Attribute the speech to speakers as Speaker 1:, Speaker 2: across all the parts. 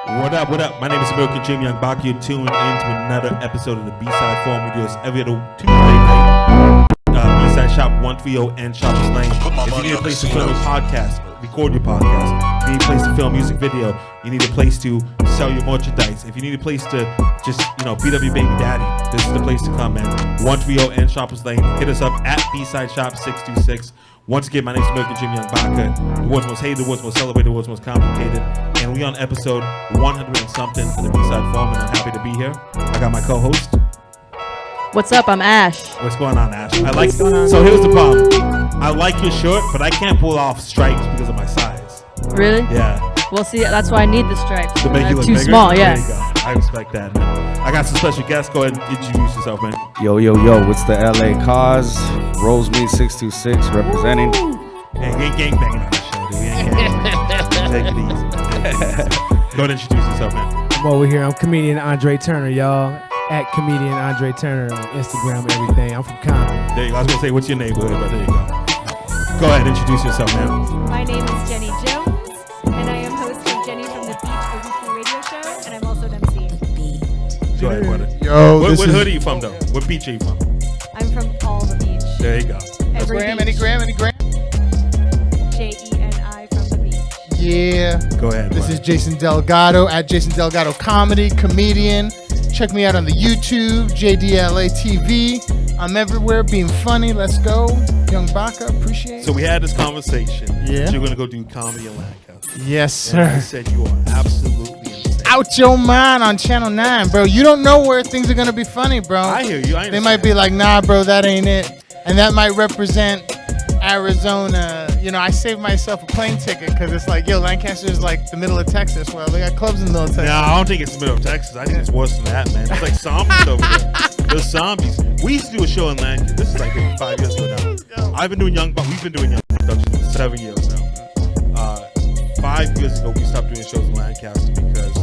Speaker 1: What up, what up? My name is American Jim Young Bach. You're tuned into another episode of the B-Side Forum. We do this every other Tuesday night. B-Side Shop 130 and Shoppers Lane. If you need a place to film a podcast, record your podcast. If you need a place to film a music video, you need a place to sell your merchandise. If you need a place to just, beat up your baby daddy, this is the place to come, man. 130 and Shoppers Lane. Hit us up at B-Side Shop 626. Once again, my name is American Jim Young Baca. The world's most hated, the world's most celebrated, the world's most complicated. And we on episode 100 and something of the B-Side Forum, and I'm happy to be here. I got my co-host.
Speaker 2: What's up? I'm Ash.
Speaker 1: What's going on, Ash? So here's the problem. I like your shirt, but I can't pull off stripes because of my size.
Speaker 2: Really?
Speaker 1: Yeah.
Speaker 2: Well, see, that's why I need the stripes.
Speaker 1: To make you look
Speaker 2: too
Speaker 1: bigger?
Speaker 2: small, yeah.
Speaker 1: There you go. I respect that, man. I got some special guests. Go ahead and introduce yourself, man.
Speaker 3: Yo, it's the LA Cause, Rosemead 626 representing.
Speaker 1: Hey, we ain't gangbanging on this show, dude. We ain't gangbanging. Take it easy. Go ahead and introduce yourself, man.
Speaker 4: I'm over here. I'm comedian Andre Turner, y'all. At comedian Andre Turner on Instagram and everything. I'm from Compton.
Speaker 1: There you go. I was going to say, what's your neighborhood? But there you go. Go ahead, introduce yourself, man.
Speaker 5: My name is Jenny Jones, and I am host of Jenny from the Beach, a weekly radio show, and I'm also an MC.
Speaker 1: Go ahead, brother.
Speaker 6: Yo,
Speaker 1: what hood are you from, though? What beach are you from?
Speaker 5: I'm from all the beach.
Speaker 1: There you go.
Speaker 5: Every
Speaker 6: any gram?
Speaker 5: JENI from the beach.
Speaker 6: Yeah.
Speaker 1: Go ahead.
Speaker 6: This is Jason Delgado at Jason Delgado Comedy, comedian. Check me out on the YouTube, JDLA TV. I'm everywhere being funny. Let's go. Young Baca, appreciate it.
Speaker 1: So we had this conversation.
Speaker 6: Yeah.
Speaker 1: You're going to go do comedy in Lancaster.
Speaker 6: Yes,
Speaker 1: And I
Speaker 6: sir.
Speaker 1: said you are absolutely insane.
Speaker 6: Out your mind on Channel 9, bro. You don't know where things are going to be funny, bro.
Speaker 1: I hear you.
Speaker 6: They might be like, nah, bro, that ain't it. And that might represent Arizona. I saved myself a plane ticket because it's like, Lancaster is like the middle of Texas. Well, they got clubs in the middle of Texas.
Speaker 1: No, I don't think it's the middle of Texas. I think it's worse than that, man. It's like zombies over there. There's zombies. We used to do a show in Lancaster. This is like 5 years ago now. We've been doing Young Productions for 7 years now. 5 years ago, we stopped doing shows in Lancaster because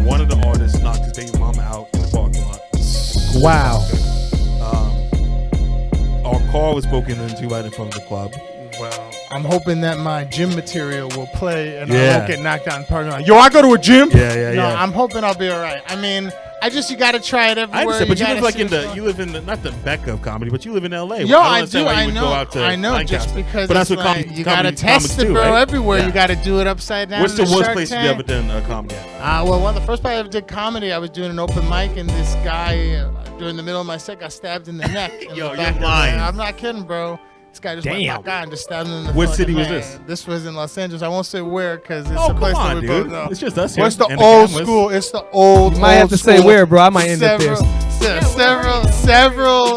Speaker 1: one of the artists knocked his baby mama out in the parking lot.
Speaker 4: Wow.
Speaker 1: Our car was broken into right in front of the club.
Speaker 6: Well, I'm hoping that my gym material will play and I
Speaker 1: Yeah.
Speaker 6: won't get knocked out in parking lot. Yo, I go to a gym.
Speaker 1: Yeah.
Speaker 6: I'm hoping I'll be all right. I mean, you got to try it everywhere.
Speaker 1: I understand, but you live like not the Becca of comedy, but you live in LA.
Speaker 6: Yo,
Speaker 1: I
Speaker 6: I
Speaker 1: understand
Speaker 6: do.
Speaker 1: why you
Speaker 6: I
Speaker 1: would
Speaker 6: know.
Speaker 1: go out to
Speaker 6: I know.
Speaker 1: Lancaster.
Speaker 6: Just because
Speaker 1: but that's
Speaker 6: it's
Speaker 1: what
Speaker 6: like, you got to test it,
Speaker 1: do,
Speaker 6: bro.
Speaker 1: right?
Speaker 6: Everywhere
Speaker 1: Yeah.
Speaker 6: you got to do it upside down.
Speaker 1: What's the
Speaker 6: in
Speaker 1: worst
Speaker 6: Shark
Speaker 1: place you
Speaker 6: Tank.
Speaker 1: ever done comedy at?
Speaker 6: Well, one of the first place I ever did comedy, I was doing an open mic, and this guy during the middle of my set got stabbed in the neck. in
Speaker 1: Yo,
Speaker 6: the
Speaker 1: you're
Speaker 6: back of the
Speaker 1: lying.
Speaker 6: head. I'm not kidding, bro. This guy just went back on and just stabbed him in the
Speaker 1: What
Speaker 6: fucking
Speaker 1: city was
Speaker 6: head.
Speaker 1: this?
Speaker 6: This was in Los Angeles. I won't say where because it's
Speaker 1: Oh,
Speaker 6: a
Speaker 1: come
Speaker 6: place
Speaker 1: on,
Speaker 6: that we both
Speaker 1: dude.
Speaker 6: know.
Speaker 1: It's just us here.
Speaker 6: Well, it's the
Speaker 1: and
Speaker 6: old
Speaker 1: cameras.
Speaker 6: school. It's the old.
Speaker 4: You might have to say
Speaker 6: school.
Speaker 4: where, bro. I might end up there.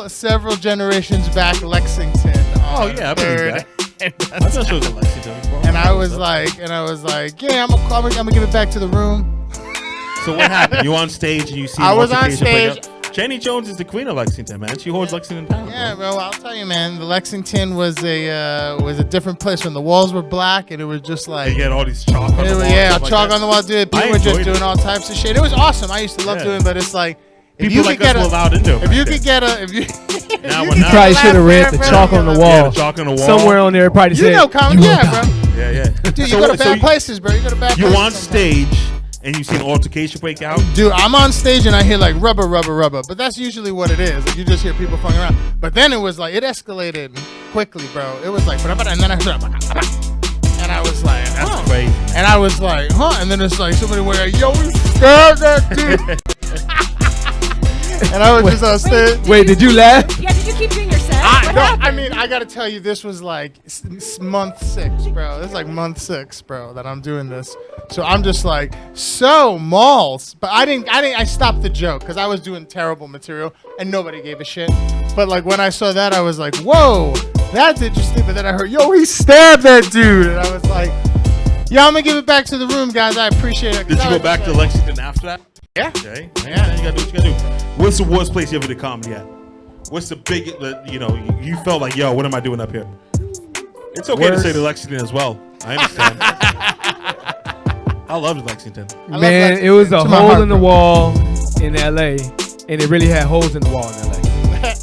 Speaker 6: Several generations back, Lexington.
Speaker 1: Oh, yeah, I believe that. I've done shows in Lexington before.
Speaker 6: And I was like, yeah, I'm gonna give it back to the room.
Speaker 1: So what happened? You on stage and you see
Speaker 6: I was on
Speaker 1: altercation break
Speaker 6: stage.
Speaker 1: up? Jenny Jones is the queen of Lexington, man. She holds Lexington down.
Speaker 6: Yeah, bro. I'll tell you, man. The Lexington was a different place when the walls were black and it was just like.
Speaker 1: You get all these chalk on the wall.
Speaker 6: Chalk on the wall, dude. People were just
Speaker 1: enjoyed
Speaker 6: doing
Speaker 1: it.
Speaker 6: all types of shit. It was awesome. I used to love doing, but it's like if
Speaker 1: People
Speaker 6: you
Speaker 1: like
Speaker 6: could
Speaker 1: us
Speaker 6: get
Speaker 1: were allowed into it.
Speaker 6: if you could get a if you.
Speaker 1: Now
Speaker 6: if
Speaker 1: we're
Speaker 6: you
Speaker 1: not.
Speaker 6: could
Speaker 4: Probably
Speaker 6: laugh
Speaker 4: should have read
Speaker 6: there,
Speaker 4: the
Speaker 6: bro,
Speaker 4: chalk on the
Speaker 6: you
Speaker 4: wall.
Speaker 1: Yeah, the chalk on the wall.
Speaker 4: Somewhere on there, it probably said,
Speaker 6: know comedy,
Speaker 4: "You
Speaker 6: yeah,
Speaker 4: will
Speaker 6: bro.
Speaker 1: Yeah.
Speaker 6: Dude, you
Speaker 1: So
Speaker 6: go to
Speaker 1: what- so
Speaker 6: bad
Speaker 1: you-
Speaker 6: places, bro. You go to bad
Speaker 1: You're
Speaker 6: places.
Speaker 1: on
Speaker 6: sometimes.
Speaker 1: stage and you see an altercation break out.
Speaker 6: Dude, I'm on stage and I hear like rubber, but that's usually what it is. Like, you just hear people fucking around. But then it was like it escalated quickly, bro. It was like, and then I heard, and I was like,
Speaker 1: That's crazy.
Speaker 6: and I was like, and then it's like somebody went, yo, we scared that dude. And I was just on stage.
Speaker 4: Wait, did you laugh?
Speaker 5: Yeah, did you keep doing your set? What
Speaker 6: I
Speaker 5: happened?
Speaker 6: mean, I gotta tell you, this was like month 6, bro. This is like month 6, bro, that I'm doing this. So I'm just like, malls. But I stopped the joke because I was doing terrible material and nobody gave a shit. But like when I saw that, I was like, whoa, that's interesting. But then I heard, yo, he stabbed that dude. And I was like, yeah, I'm gonna give it back to the room, guys. I appreciate it.
Speaker 1: Did you go back to Lexington after that?
Speaker 6: Yeah.
Speaker 1: Okay. Yeah. You gotta do what you gotta do. What's the worst place you ever did comedy at? What's the big, you felt like, yo, what am I doing up here? It's okay to say the Lexington as well. I understand. I loved Lexington.
Speaker 4: Man, it was a hole in the wall in LA, and it really had holes in the wall in LA.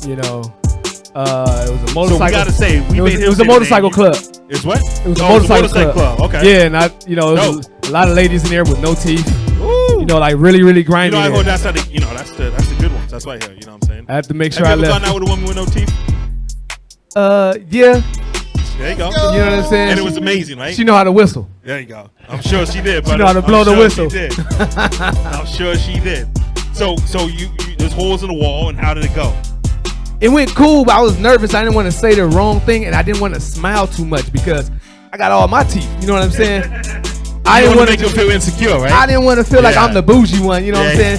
Speaker 4: It was a motorcycle.
Speaker 1: So we gotta say,
Speaker 4: it was a motorcycle club.
Speaker 1: It's what?
Speaker 4: It was a
Speaker 1: Oh,
Speaker 4: motorcycle club.
Speaker 1: Okay.
Speaker 4: Yeah, and there was a lot of ladies in there with no teeth.
Speaker 1: Ooh.
Speaker 4: You know, like really, really
Speaker 1: You
Speaker 4: grinding.
Speaker 1: know, I heard that's how they, you know, that's the good ones. That's what I hear. You know what I'm saying?
Speaker 4: I have to make sure
Speaker 1: Have you
Speaker 4: I
Speaker 1: ever gone
Speaker 4: left.
Speaker 1: out with a woman with no teeth?
Speaker 4: Yeah.
Speaker 1: There you go.
Speaker 4: You know what I'm saying?
Speaker 1: And it was amazing, right?
Speaker 4: She know how to whistle.
Speaker 1: There you go. I'm sure she did. She
Speaker 4: know how to blow the whistle.
Speaker 1: She did. I'm sure she did. So you there's holes in the wall, and how did it go?
Speaker 4: It went cool, but I was nervous. I didn't want to say the wrong thing, and I didn't want to smile too much because I got all my teeth. You know what I'm saying? I didn't want to
Speaker 1: make him feel insecure, right?
Speaker 4: I didn't want to feel like I'm the bougie one. You know what I'm saying?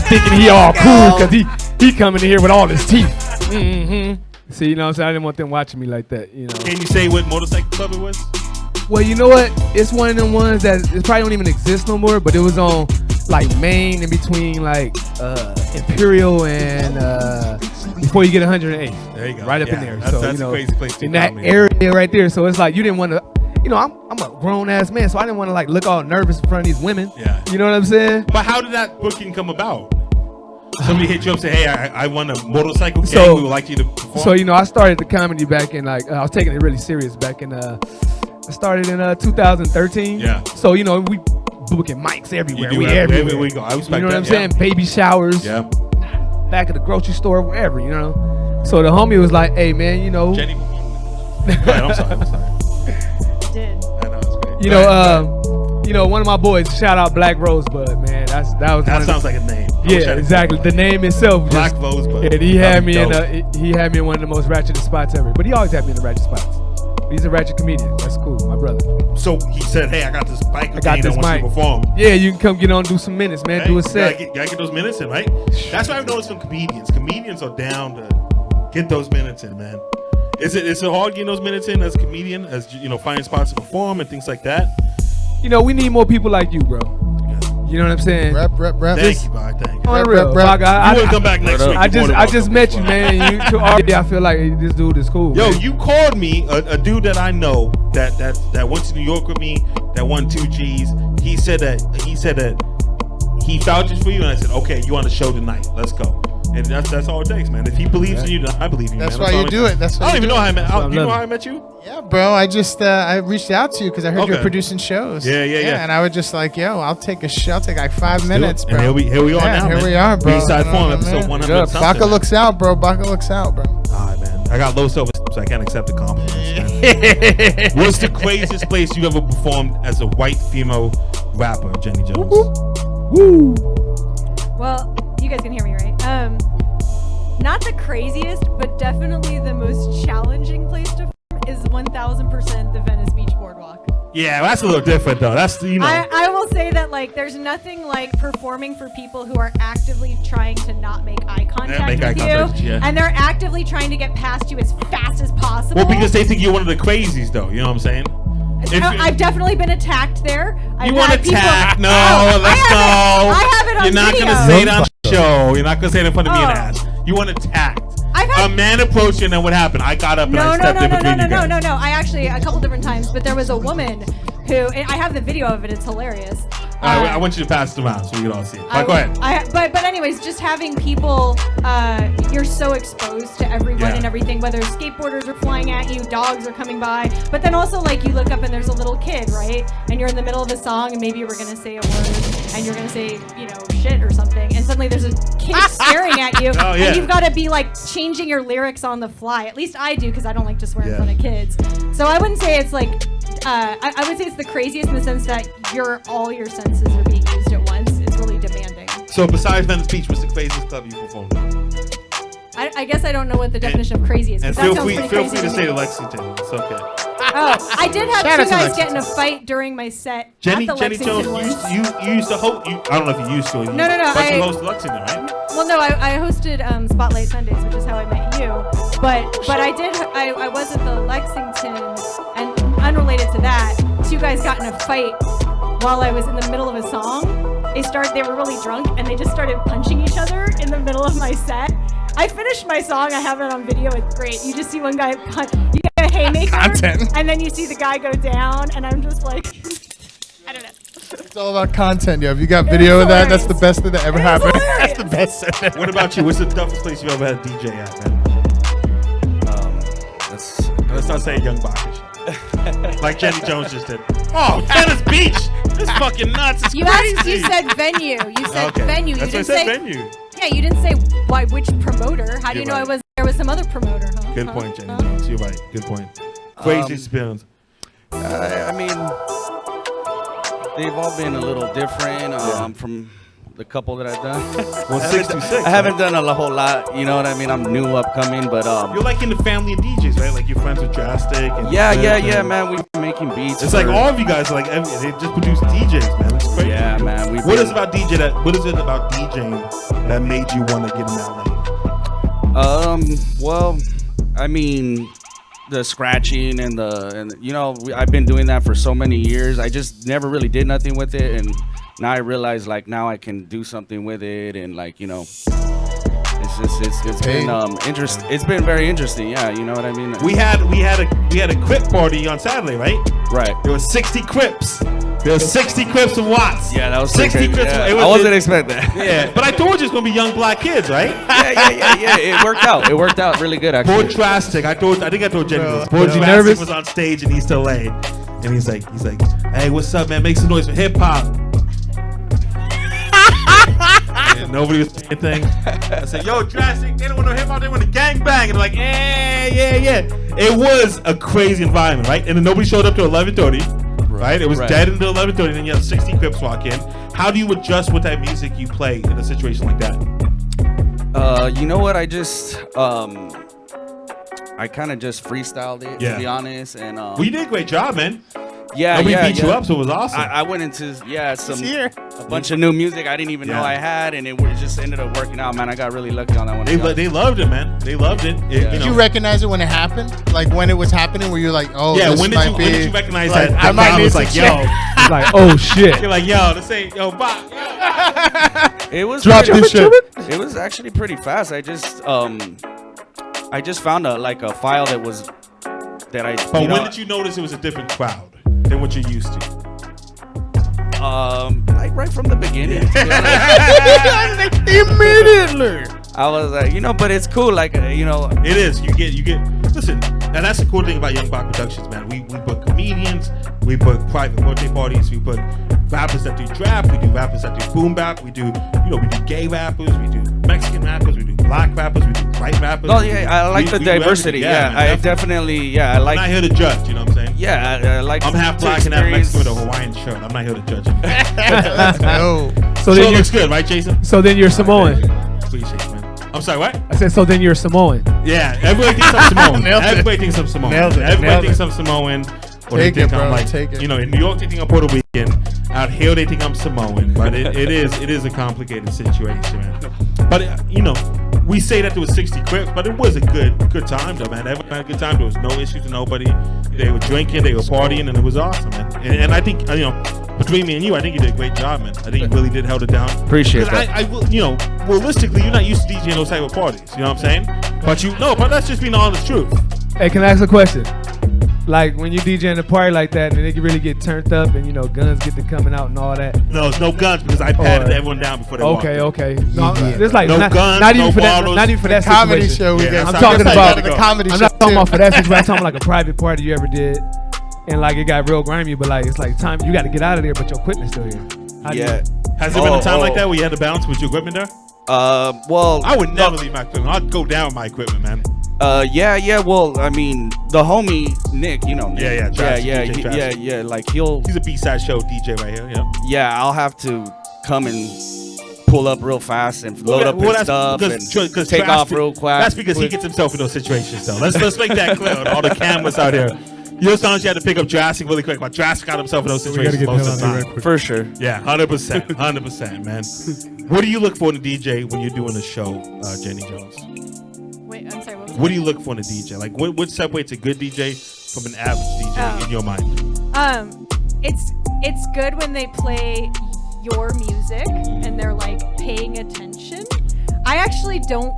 Speaker 4: Thinking he all cool because he coming in here with all his teeth. Mm-hmm. See, you know what I'm saying? I didn't want them watching me like that. You know.
Speaker 1: Can you say what motorcycle club it was?
Speaker 4: Well, you know what? It's one of them ones that it probably don't even exist no more, but it was on like Main in between like Imperial and before you get 108.
Speaker 1: There you go.
Speaker 4: Right up in there. So,
Speaker 1: That's
Speaker 4: you know,
Speaker 1: a crazy place to
Speaker 4: in that
Speaker 1: come
Speaker 4: area right there. So it's like you didn't want to, you know, I'm a grown ass man, so I didn't want to like look all nervous in front of these women.
Speaker 1: Yeah.
Speaker 4: You know what I'm saying?
Speaker 1: But how did that booking come about? Somebody hit you up and say, hey, I want a motorcycle gang. We would like you to perform.
Speaker 4: So, you know, I started the comedy back in like, I was taking it really serious back in, I started in 2013.
Speaker 1: Yeah.
Speaker 4: So, you know, we booking mics everywhere.
Speaker 1: You do
Speaker 4: We
Speaker 1: everywhere
Speaker 4: everywhere.
Speaker 1: we go. I respect
Speaker 4: You know what I'm
Speaker 1: that,
Speaker 4: saying? Baby showers.
Speaker 1: Yeah.
Speaker 4: Back at the grocery store, wherever, you know. So the homie was like, hey, man, you know.
Speaker 1: Jenny. Go ahead, I'm sorry.
Speaker 5: Did.
Speaker 1: I know, it's great.
Speaker 4: You know, one of my boys, shout out Black Rosebud, man. That
Speaker 1: sounds like a name.
Speaker 4: Yeah, exactly. The name itself.
Speaker 1: Black Rosebud.
Speaker 4: And he had me in one of the most ratchet spots ever. But he always had me in the ratchet spots. He's a ratchet comedian. That's cool, my brother.
Speaker 1: So he said, hey, I got this bike.
Speaker 4: I got this
Speaker 1: mic.
Speaker 4: mic.
Speaker 1: To perform.
Speaker 4: Yeah, you can come get on, do some minutes, man.
Speaker 1: Hey,
Speaker 4: do a set.
Speaker 1: Gotta get those minutes in, right? That's what I've noticed from comedians. Comedians are down to get those minutes in, man. Is it hard getting those minutes in as a comedian, as you know, finding spots to perform and things like that?
Speaker 4: You know, we need more people like you, bro. You know what I'm saying?
Speaker 6: Rep.
Speaker 1: Thank you, Bob. Thank you.
Speaker 4: On the real,
Speaker 6: rep.
Speaker 4: Bro,
Speaker 1: You will come back next week.
Speaker 4: I just met you, man. You already, I feel like this dude is cool.
Speaker 1: Yo,
Speaker 4: man.
Speaker 1: you called me a dude that I know that went to New York with me, that won 2 G's. He said that he vouches for you, and I said, okay, you on the show tonight? Let's go. And that's all it takes, man. If he believes in you, then I believe in you.
Speaker 6: That's
Speaker 1: man.
Speaker 6: why you do it. That's why
Speaker 1: I don't even know how I met.
Speaker 4: That's
Speaker 1: You
Speaker 4: why
Speaker 1: know
Speaker 4: I
Speaker 1: how I met you?
Speaker 6: Yeah, bro. I just I reached out to you because I heard you were
Speaker 1: Okay.
Speaker 6: producing shows.
Speaker 1: Yeah.
Speaker 6: And I was just like, yo, I'll take a show. I'll take like 5 minutes, bro.
Speaker 1: And here we are now.
Speaker 6: Here
Speaker 1: man.
Speaker 6: we are, bro.
Speaker 1: B-side
Speaker 6: I
Speaker 1: form,
Speaker 6: don't know,
Speaker 1: episode
Speaker 6: man.
Speaker 1: 100.
Speaker 6: Good.
Speaker 1: something,
Speaker 6: Baka looks out, bro. Baka looks out, bro.
Speaker 1: All right, man. I got low self-esteem, so I can't accept the compliments. Man. What's the craziest place you ever performed as a white female rapper, Jenny Jones?
Speaker 4: Woo.
Speaker 5: Well, you guys can hear me, right? Not the craziest, but definitely the most challenging place to perform is 1000% the Venice Beach Boardwalk.
Speaker 1: Yeah, that's a little different though. That's
Speaker 5: I will say that like there's nothing like performing for people who are actively trying to not make eye contact with you, and they're actively trying to get past you as fast as possible.
Speaker 1: Well, because they think you're one of the crazies though. You know what I'm saying?
Speaker 5: I've definitely been attacked there.
Speaker 1: You want to attack? No, let's go.
Speaker 5: I have it on
Speaker 1: You're not
Speaker 5: video.
Speaker 1: gonna say it on the show. You're not gonna say it in front of me and ass. You want attacked? A man approached you, and then what happened? I got up and I stepped in between you guys.
Speaker 5: No. I actually a couple different times, but there was a woman who, and I have the video of it. It's hilarious.
Speaker 1: I want you to pass it around so we can all see it. Go ahead.
Speaker 5: But anyways, just having people, you're so exposed to everyone and everything, whether skateboarders are flying at you, dogs are coming by, but then also like you look up and there's a little kid, right? And you're in the middle of a song and maybe you were going to say a word and you're going to say, you know, shit or something. And suddenly there's a kid staring at you and you've got to be like changing your lyrics on the fly. At least I do because I don't like to swear in front of kids. So I wouldn't say it's like, I would say it's the craziest in the sense that all your senses are being used at once. It's really demanding.
Speaker 1: So besides Venice Beach, what's the craziest club you performed at?
Speaker 5: I guess I don't know what the definition of crazy is.
Speaker 1: And
Speaker 5: feel
Speaker 1: feel
Speaker 5: free
Speaker 1: to say to Lexington. It's okay.
Speaker 5: Oh, I did have
Speaker 6: Shout out
Speaker 5: two
Speaker 6: to
Speaker 5: guys
Speaker 6: Lexington.
Speaker 5: get in a fight during my set
Speaker 1: Jenny
Speaker 5: at the Lexington
Speaker 1: Jones,
Speaker 5: once.
Speaker 1: you used to host. I don't know if you used to.
Speaker 5: No.
Speaker 1: But you hosted Lexington, right?
Speaker 5: Well, no, I hosted Spotlight Sundays, which is how I met you. But I was at the Lexington, and unrelated to that, two guys got in a fight while I was in the middle of a song. They were really drunk, and they just started punching each other in the middle of my set. I finished my song. I have it on video. It's great. You just see one guy you get a haymaker, and then you see the guy go down, and I'm just like, I don't know.
Speaker 6: It's all about content, yo. If you got video of that, that's the best thing that ever happened.
Speaker 5: That's
Speaker 6: the best.
Speaker 1: What about you? What's the toughest place you ever had a DJ at, man? Let's not say Young Bacchus. Like Jenny Jones just did. Oh, Venice Beach. It's fucking nuts. It's
Speaker 5: You
Speaker 1: crazy.
Speaker 5: asked. You said venue. You said
Speaker 1: Okay.
Speaker 5: venue.
Speaker 1: That's
Speaker 5: you
Speaker 1: why
Speaker 5: didn't
Speaker 1: I
Speaker 5: say
Speaker 1: said venue.
Speaker 5: Yeah, you didn't say which promoter. How do you
Speaker 1: You're
Speaker 5: know
Speaker 1: right.
Speaker 5: there was some other promoter? Huh?
Speaker 1: Good
Speaker 5: Huh?
Speaker 1: point, Jenny
Speaker 5: Huh?
Speaker 1: Jones. You're right. Good point. Crazy experience.
Speaker 3: I mean, they've all been a little different from the couple that I've done.
Speaker 1: Well, 626.
Speaker 3: I haven't done a whole lot. You know what I mean? I'm new upcoming, but
Speaker 1: You're like in the family of DJs, right? Like you're friends with Drastic. And
Speaker 3: yeah,
Speaker 1: and
Speaker 3: man. We've been making beats.
Speaker 1: It's like all of you guys are like they just produce DJs, man. It's crazy.
Speaker 3: Yeah, man.
Speaker 1: What is it about DJing that made you want to get in LA?
Speaker 3: Well, I mean, the scratching and I've been doing that for so many years. I just never really did nothing with it, and now I realize like now I can do something with it, and like it's been interesting. It's been very interesting. Yeah, you know what I mean.
Speaker 1: We had a Crip party on Saturday, right?
Speaker 3: Right.
Speaker 1: There was 60 Crips. There was 60 Crips of Watts.
Speaker 3: Yeah, that was
Speaker 1: 60 Crips.
Speaker 3: Yeah.
Speaker 1: It was,
Speaker 3: I wasn't expecting that.
Speaker 1: Yeah, but I told you it's gonna be young black kids, right?
Speaker 3: yeah. It worked out. It worked out really good, actually.
Speaker 1: Poor Drastic. I think I told Jenny this. Poor
Speaker 4: Was he
Speaker 1: Drastic
Speaker 4: nervous?
Speaker 1: was on stage in East LA, and he's like, hey, what's up, man? Make some noise for hip hop. And nobody was saying anything. I said, yo, Drastic, they don't want no hip hop, they want to gang bang. And they're like, yeah. It was a crazy environment, right? And then nobody showed up to 11:30. Right? It was dead until 11:30, and then you have 60 Crips walk in. How do you adjust with that music you play in a situation like that?
Speaker 3: You know what? I just I kind of just freestyled it, to be honest. And
Speaker 1: well, you did a great job, man.
Speaker 3: Nobody
Speaker 1: beat you up, so it was awesome.
Speaker 3: I went into a bunch of new music I didn't even know I had, and it just ended up working out, man. I got really lucky on that one.
Speaker 1: They loved it, man. They loved it.
Speaker 6: Did you recognize it when it happened? Like when it was happening, were you like, oh,
Speaker 1: yeah?
Speaker 6: this
Speaker 1: When did you recognize
Speaker 6: like,
Speaker 1: that?
Speaker 6: I might need
Speaker 1: was
Speaker 6: to
Speaker 1: like,
Speaker 6: check.
Speaker 1: yo,
Speaker 4: Like, oh shit.
Speaker 1: you're like, yo, this ain't yo, Bob.
Speaker 3: It was
Speaker 4: Drop
Speaker 3: pretty-
Speaker 4: this shit.
Speaker 3: It was actually pretty fast. I just found a file that was that I.
Speaker 1: But when did you notice it was a different crowd than what you're used to?
Speaker 3: Like right from the beginning.
Speaker 6: Immediately.
Speaker 3: I was like, but it's cool. Like,
Speaker 1: It is. You get. Listen, and that's the cool thing about Young Bach Productions, man. We book comedians, we book private birthday parties, we book rappers that do trap, we do rappers that do boom bap, we do gay rappers, we do Mexican rappers, we do black rappers, we do white rappers.
Speaker 3: Oh yeah, I like the
Speaker 1: we do
Speaker 3: diversity.
Speaker 1: everything.
Speaker 3: Yeah, I definitely. I
Speaker 1: I'm
Speaker 3: like.
Speaker 1: not here to judge. You know what I'm saying?
Speaker 3: Yeah, I like.
Speaker 1: I'm half
Speaker 3: to
Speaker 1: black and half
Speaker 3: experience-
Speaker 1: Mexican with a Hawaiian shirt. I'm not here to judge you.
Speaker 6: Let's go.
Speaker 4: So
Speaker 1: So
Speaker 4: then
Speaker 1: it
Speaker 4: you're
Speaker 1: looks good, right, Jason?
Speaker 4: so then you're Samoan.
Speaker 1: Appreciate it, man. I'm sorry, what?
Speaker 4: I said so then you're Samoan.
Speaker 1: Yeah, everybody thinks I'm Samoan.
Speaker 6: Nailed it.
Speaker 1: Everybody thinks I'm Samoan.
Speaker 6: Nailed it.
Speaker 1: Everybody
Speaker 6: Nailed
Speaker 1: thinks
Speaker 6: it.
Speaker 1: I'm Samoan. Or
Speaker 6: Take
Speaker 1: they
Speaker 6: it,
Speaker 1: think I'm
Speaker 6: bro.
Speaker 1: like,
Speaker 6: Take it.
Speaker 1: in New York they think I'm Puerto Rican. Out here they think I'm Samoan. But it is a complicated situation, man. But we say that there was 60 Crips, but it was a good time though, man. Everyone had a good time. There was no issues with nobody. They were drinking, they were partying, and it was awesome, man. And I think between me and you, I think you did a great job, man. I think you really did hold it down.
Speaker 3: Appreciate
Speaker 1: Because
Speaker 3: that.
Speaker 1: realistically, you're not used to DJing those type of parties. You know what I'm saying? But that's just being the honest truth.
Speaker 4: Hey, can I ask a question? Like when you DJing a party like that, and they can really get turned up, and guns get to coming out and all that.
Speaker 1: No, there's no guns because I patted everyone down before they walked in.
Speaker 4: Okay. No,
Speaker 6: Yeah.
Speaker 4: there's like
Speaker 1: No
Speaker 4: not,
Speaker 1: guns,
Speaker 4: not even
Speaker 1: no
Speaker 4: for that.
Speaker 1: bottles.
Speaker 4: Not even for that
Speaker 6: Comedy
Speaker 4: situation.
Speaker 6: show. We
Speaker 1: Yeah,
Speaker 6: got.
Speaker 1: I'm
Speaker 6: I
Speaker 1: talking
Speaker 6: guess I
Speaker 1: about-
Speaker 6: got the comedy
Speaker 4: I'm
Speaker 6: show.
Speaker 4: not talking
Speaker 6: too.
Speaker 4: about for that situation. I'm talking about like a private party you ever did, and like it got real grimy, but like it's like time you got to get out of there, but your equipment's still here. How do you-
Speaker 3: Yeah.
Speaker 1: Has there been a time like that where you had to bounce with your equipment there?
Speaker 3: Well,
Speaker 1: I would never leave my equipment. I'd go down with my equipment, man.
Speaker 3: Yeah. Well, I mean, the homie Nick, Nick.
Speaker 1: Yeah, Drastic, DJ Drastic.
Speaker 3: Yeah. Like he'll.
Speaker 1: He's a B-side show DJ right here. Yeah.
Speaker 3: Yeah, I'll have to come and pull up real fast and load up his stuff and take off real quick.
Speaker 1: That's because he gets himself in those situations, though. Let's make that clear. All the cameras out here. Sometimes you had to pick up Drastic really quick, but Drastic got himself in those situations most of the time.
Speaker 3: For sure.
Speaker 1: Yeah, 100%, man. What do you look for in a DJ when you're doing a show, Jenny Jones?
Speaker 5: Wait, I'm sorry.
Speaker 1: What do you look for in a DJ? Like, what separates a good DJ from an average DJ in your mind?
Speaker 5: It's good when they play your music and they're like paying attention. I actually don't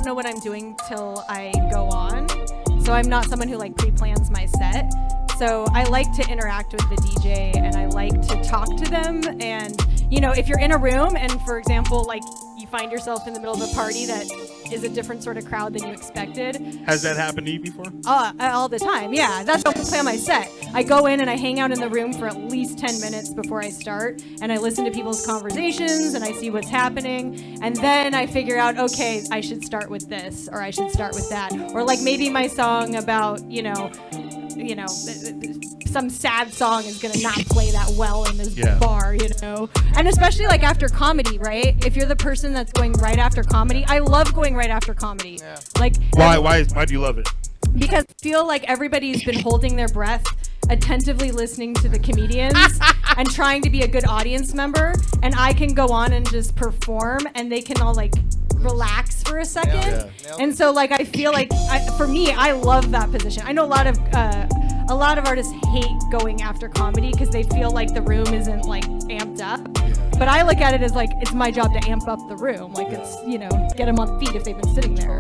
Speaker 5: know what I'm doing till I go on. So I'm not someone who like pre-plans my set. So I like to interact with the DJ and I like to talk to them. And if you're in a room and for example, like you find yourself in the middle of a party that is a different sort of crowd than you expected.
Speaker 1: Has that happened to you before?
Speaker 5: All the time, yeah. That's how I plan my set. I go in and I hang out in the room for at least 10 minutes before I start, and I listen to people's conversations and I see what's happening, and then I figure out, okay, I should start with this, or I should start with that, or like maybe my song about, some sad song is gonna not play that well in this bar, and especially like after comedy, right? If you're the person that's going right after comedy, I love going right after comedy. Like
Speaker 1: Why do you love it?
Speaker 5: because I feel like everybody's been holding their breath, attentively listening to the comedians and trying to be a good audience member, and I can go on and just perform and they can all like relax for a second. And so like I feel like for me, I love that position. I know a lot of artists hate going after comedy because they feel like the room isn't like amped up. But I look at it as like it's my job to amp up the room. Like it's get them on feet if they've been sitting there.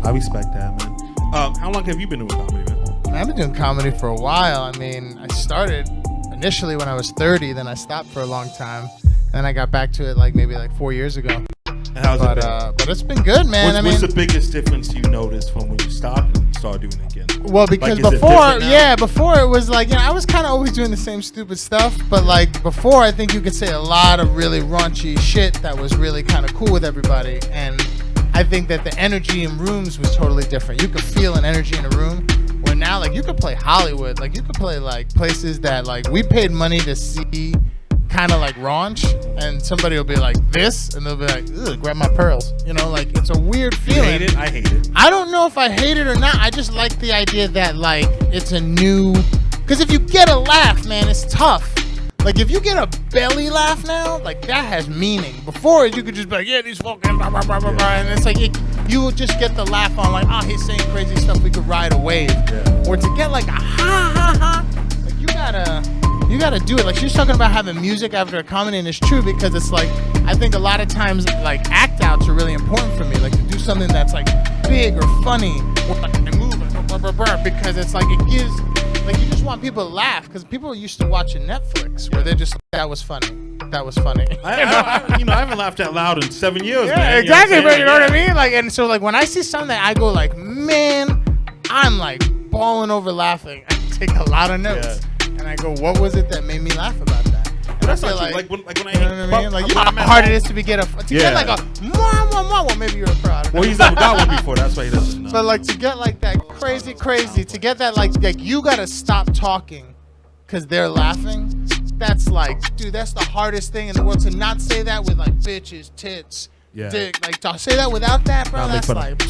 Speaker 1: I respect that, man. How long have you been doing comedy, man?
Speaker 6: I've been doing comedy for a while. I mean, I started initially when I was 30, then I stopped for a long time. Then I got back to it maybe 4 years ago.
Speaker 1: And how's it been?
Speaker 6: But it's been good, man.
Speaker 1: What's the biggest difference you noticed from when you stopped and you started doing it again?
Speaker 6: Well, because before it was like, I was kind of always doing the same stupid stuff. But like before, I think you could say a lot of really raunchy shit that was really kind of cool with everybody. And I think that the energy in rooms was totally different. You could feel an energy in a room. Where now, like, you could play Hollywood. Like, you could play like places that like we paid money to see, kind of like raunch, and somebody will be like this, and they'll be like, ugh, grab my pearls. Like it's a weird feeling.
Speaker 1: You hate it? I hate it.
Speaker 6: I don't know if I hate it or not. I just like the idea that like it's a new. Because if you get a laugh, man, it's tough. Like if you get a belly laugh now, like that has meaning. Before you could just be like, yeah, these fucking blah, blah, blah, blah, blah, and it's like you will just get the laugh on like, oh, he's saying crazy stuff. We could ride a wave. Or to get like a ha ha ha, like you gotta do it. Like she was talking about having music after a comedy, and it's true because it's like I think a lot of times like act outs are really important for me. Like to do something that's like big or funny or like move because it's like it gives. Like you just want people to laugh because people used to watching Netflix where they're just like, that was funny.
Speaker 1: I haven't laughed out loud in 7 years.
Speaker 6: Yeah,
Speaker 1: man.
Speaker 6: exactly. But you know what I mean? Like, and so like when I see something, I go like, man, I'm like balling over laughing. I take a lot of notes, and I go, what was it that made me laugh about that? And
Speaker 1: But that's
Speaker 6: I feel
Speaker 1: not true. Like when I
Speaker 6: you know what I mean? Like you know how hard it is to get get like a well, maybe you're a pro.
Speaker 1: Well, he's never got one before. That's why he doesn't know.
Speaker 6: But like to get like that crazy, to get that like you gotta stop talking because they're laughing. That's like, dude, that's the hardest thing in the world. To not say that with like bitches, tits, dick, like to say that without that, bro. That's like,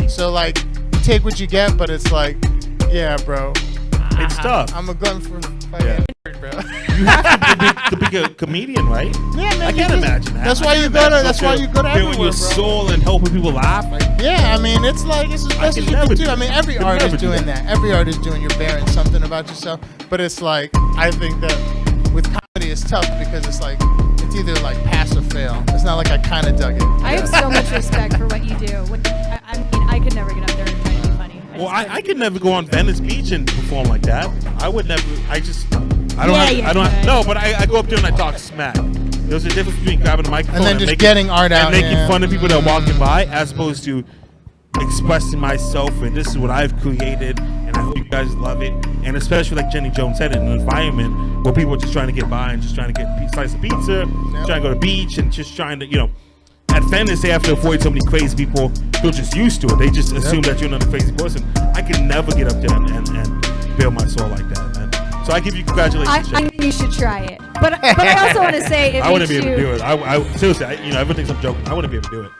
Speaker 6: so like, you take what you get, but it's like, yeah, bro.
Speaker 1: It's tough.
Speaker 6: I'm a glutton for fucking nerd, bro.
Speaker 1: You have to be a comedian, right?
Speaker 6: Yeah, man.
Speaker 1: I can't imagine that.
Speaker 6: That's why you go to. That's why you go to everywhere,
Speaker 1: your
Speaker 6: bro.
Speaker 1: soul and helping people laugh. Like,
Speaker 6: yeah, I mean, it's like it's the best you can do. I mean, every artist doing that. Every artist doing you're bearing something about yourself. But it's like I think that with comedy it's tough because it's like it's either like pass or fail. It's not like I kind of dug it.
Speaker 5: I have so much respect for what you do. I mean, I could never get up there and try to be funny.
Speaker 1: well, I could never go on Venice Beach and perform like that. I would never. I don't. No, but I go up there and I talk smack. There's a difference between grabbing a microphone
Speaker 6: and then just getting art out
Speaker 1: and making fun of people that are walking by, as opposed to expressing myself and this is what I've created and I hope you guys love it. And especially like Jenny Jones said, in an environment where people are just trying to get by and just trying to get a slice of pizza, trying to go to the beach and just trying to, at Venice they have to avoid so many crazy people who are just used to it. They just assume that you're not a crazy person. I can never get up there and build my soul like that, man. So I give you congratulations.
Speaker 5: I think you should try it. But I also want to say
Speaker 1: I wouldn't be able to do it. I seriously, everyone thinks I'm joking. I wouldn't be able to do it.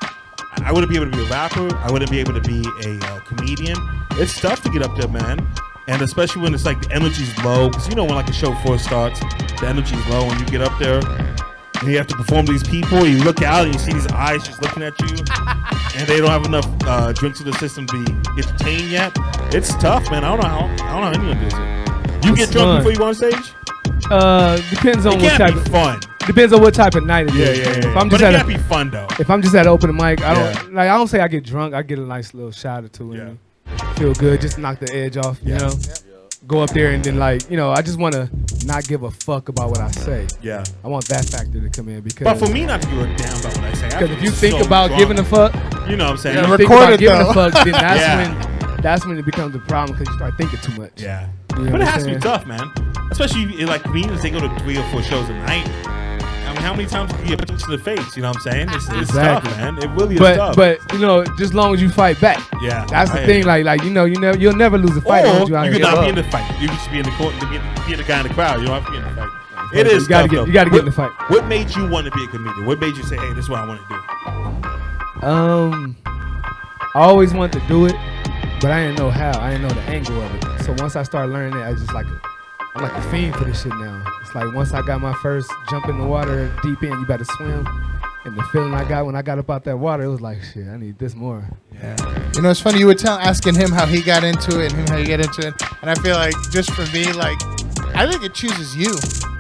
Speaker 1: I wouldn't be able to be a rapper. I wouldn't be able to be a comedian. It's tough to get up there, man. And especially when it's like the energy's low. Because when like a show first starts, the energy's low and you get up there and you have to perform to these people. You look out and you see these eyes just looking at you. And they don't have enough drinks in the system to be entertained yet. It's tough, man. I don't know how anyone does it. You get drunk before you go on stage?
Speaker 4: Depends on what type of
Speaker 1: fun.
Speaker 4: Depends on what type of night it is.
Speaker 1: Yeah.
Speaker 4: If I'm
Speaker 1: but
Speaker 4: just
Speaker 1: it can't be fun though.
Speaker 4: If I'm just at an open mic, I don't say I get drunk. I get a nice little shot or two and feel good, just to knock the edge off. You know, go up there and then like, you know, I just want to not give a fuck about what I say.
Speaker 1: Yeah.
Speaker 4: I want that factor to come in because.
Speaker 1: But for me not to give a damn about what I say.
Speaker 4: Because if you think about giving a fuck,
Speaker 1: you know what I'm saying?
Speaker 4: you think about giving a fuck, then that's when it becomes a problem because you start thinking too much.
Speaker 1: Yeah.
Speaker 4: You know
Speaker 1: but
Speaker 4: what
Speaker 1: it
Speaker 4: I'm
Speaker 1: has to be
Speaker 4: saying?
Speaker 1: tough, man. Especially like comedians, they go to 3 or 4 shows a night. I mean, how many times do you get punched in the face? You know what I'm saying? It's
Speaker 4: Exactly.
Speaker 1: tough, man. It really is tough.
Speaker 4: But you know, just as long as you fight back.
Speaker 1: Yeah.
Speaker 4: That's the thing. Like you know, you'll never lose a fight.
Speaker 1: Or
Speaker 4: You out
Speaker 1: you
Speaker 4: here
Speaker 1: could not
Speaker 4: give
Speaker 1: be in
Speaker 4: up.
Speaker 1: the fight. You could just be in the court, be the guy in the crowd. You don't have to be in the fight. It is
Speaker 4: You gotta
Speaker 1: tough, though.
Speaker 4: get in the fight.
Speaker 1: What made you want to be a comedian? What made you say, hey, this is what I want to do?
Speaker 4: I always wanted to do it, but I didn't know how. I didn't know the angle of it. So once I started learning it, I'm like a fiend for this shit now. It's like once I got my first jump in the water deep in, you better swim. And the feeling I got when I got up out that water, it was like, shit, I need this more.
Speaker 6: Yeah. You know, it's funny. You were asking him how he got into it and him how he get into it. And I feel like just for me, like, I think it chooses you.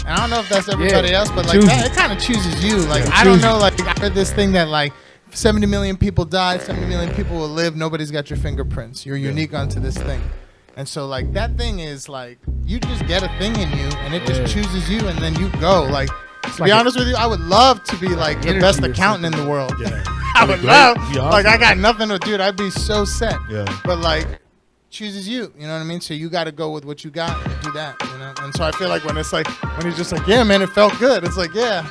Speaker 6: And I don't know if that's everybody else, but like it kind of chooses you. Like, I don't know. Like, I heard this thing that like 70 million people died, 70 million people will live. Nobody's got your fingerprints. You're unique onto this thing. And so like that thing is like you just get a thing in you and it just chooses you and then you go. Like to be honest with you, I would love to be like the best accountant in the world.
Speaker 1: Yeah.
Speaker 6: I would love.
Speaker 1: Awesome.
Speaker 6: Like I got nothing to do. I'd be so set.
Speaker 1: Yeah.
Speaker 6: But like chooses you. You know what I mean? So you got to go with what you got and do that. You know. And so I feel like when it's like when he's just like, yeah, man, it felt good. It's like, yeah.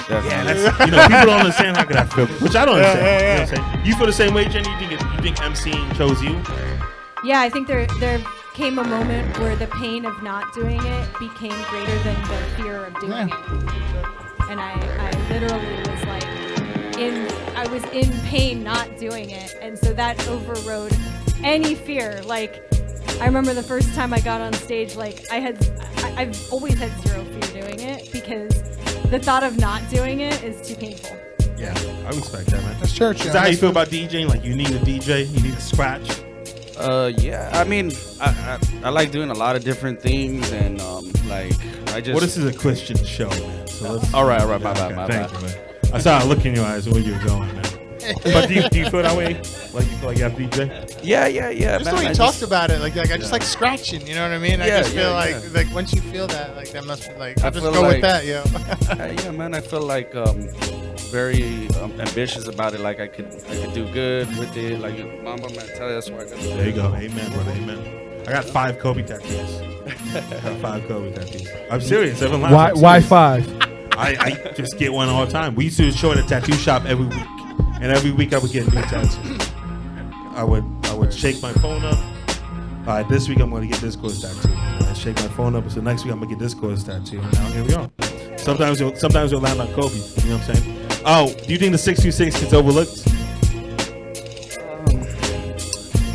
Speaker 1: Yeah, that's, you know, people don't understand how good I feel, which I don't understand. You know what I'm saying? You feel the same way, Jenny? You think MCing chose you?
Speaker 5: Yeah, I think there came a moment where the pain of not doing it became greater than the fear of doing it. And I literally was like, I was in pain not doing it. And so that overrode any fear. Like, I remember the first time I got on stage, like, I've always had zero fear doing it because the thought of not doing it is too painful.
Speaker 1: Yeah, I respect that, man.
Speaker 6: That's church.
Speaker 1: Is that how you feel about DJing? Like, you need a DJ, you need a scratch?
Speaker 3: Yeah, I mean, I like doing a lot of different things, and like I just.
Speaker 1: Well, this is a Christian show, man. So let's.
Speaker 3: All right, my bad.
Speaker 1: Thank you, man. I saw a look in your eyes where you're going, man. But do you feel that way? Like you feel like you have to DJ?
Speaker 3: Yeah.
Speaker 6: Just the way you talked about it, like I just like scratching. You know what I mean? I just feel like once you feel that, like that must be like I'll just go with that, yo.
Speaker 3: Yeah, man. I feel like very ambitious about it. Like I could do good with it. Like Mama, man, tell you that's why I got.
Speaker 1: There you go. Amen, brother. Amen. I got 5 Kobe tattoos. I'm serious.
Speaker 4: Why 5?
Speaker 1: I just get one all the time. We used to show at a tattoo shop every week, and every week I would get a new tattoo. I would shake my phone up. All right, this week I'm going to get this course tattoo. I shake my phone up, and so next week I'm going to get this course tattoo. And now here we go. Sometimes you'll land on Kobe. You know what I'm saying? Oh, do you think the 626 gets overlooked?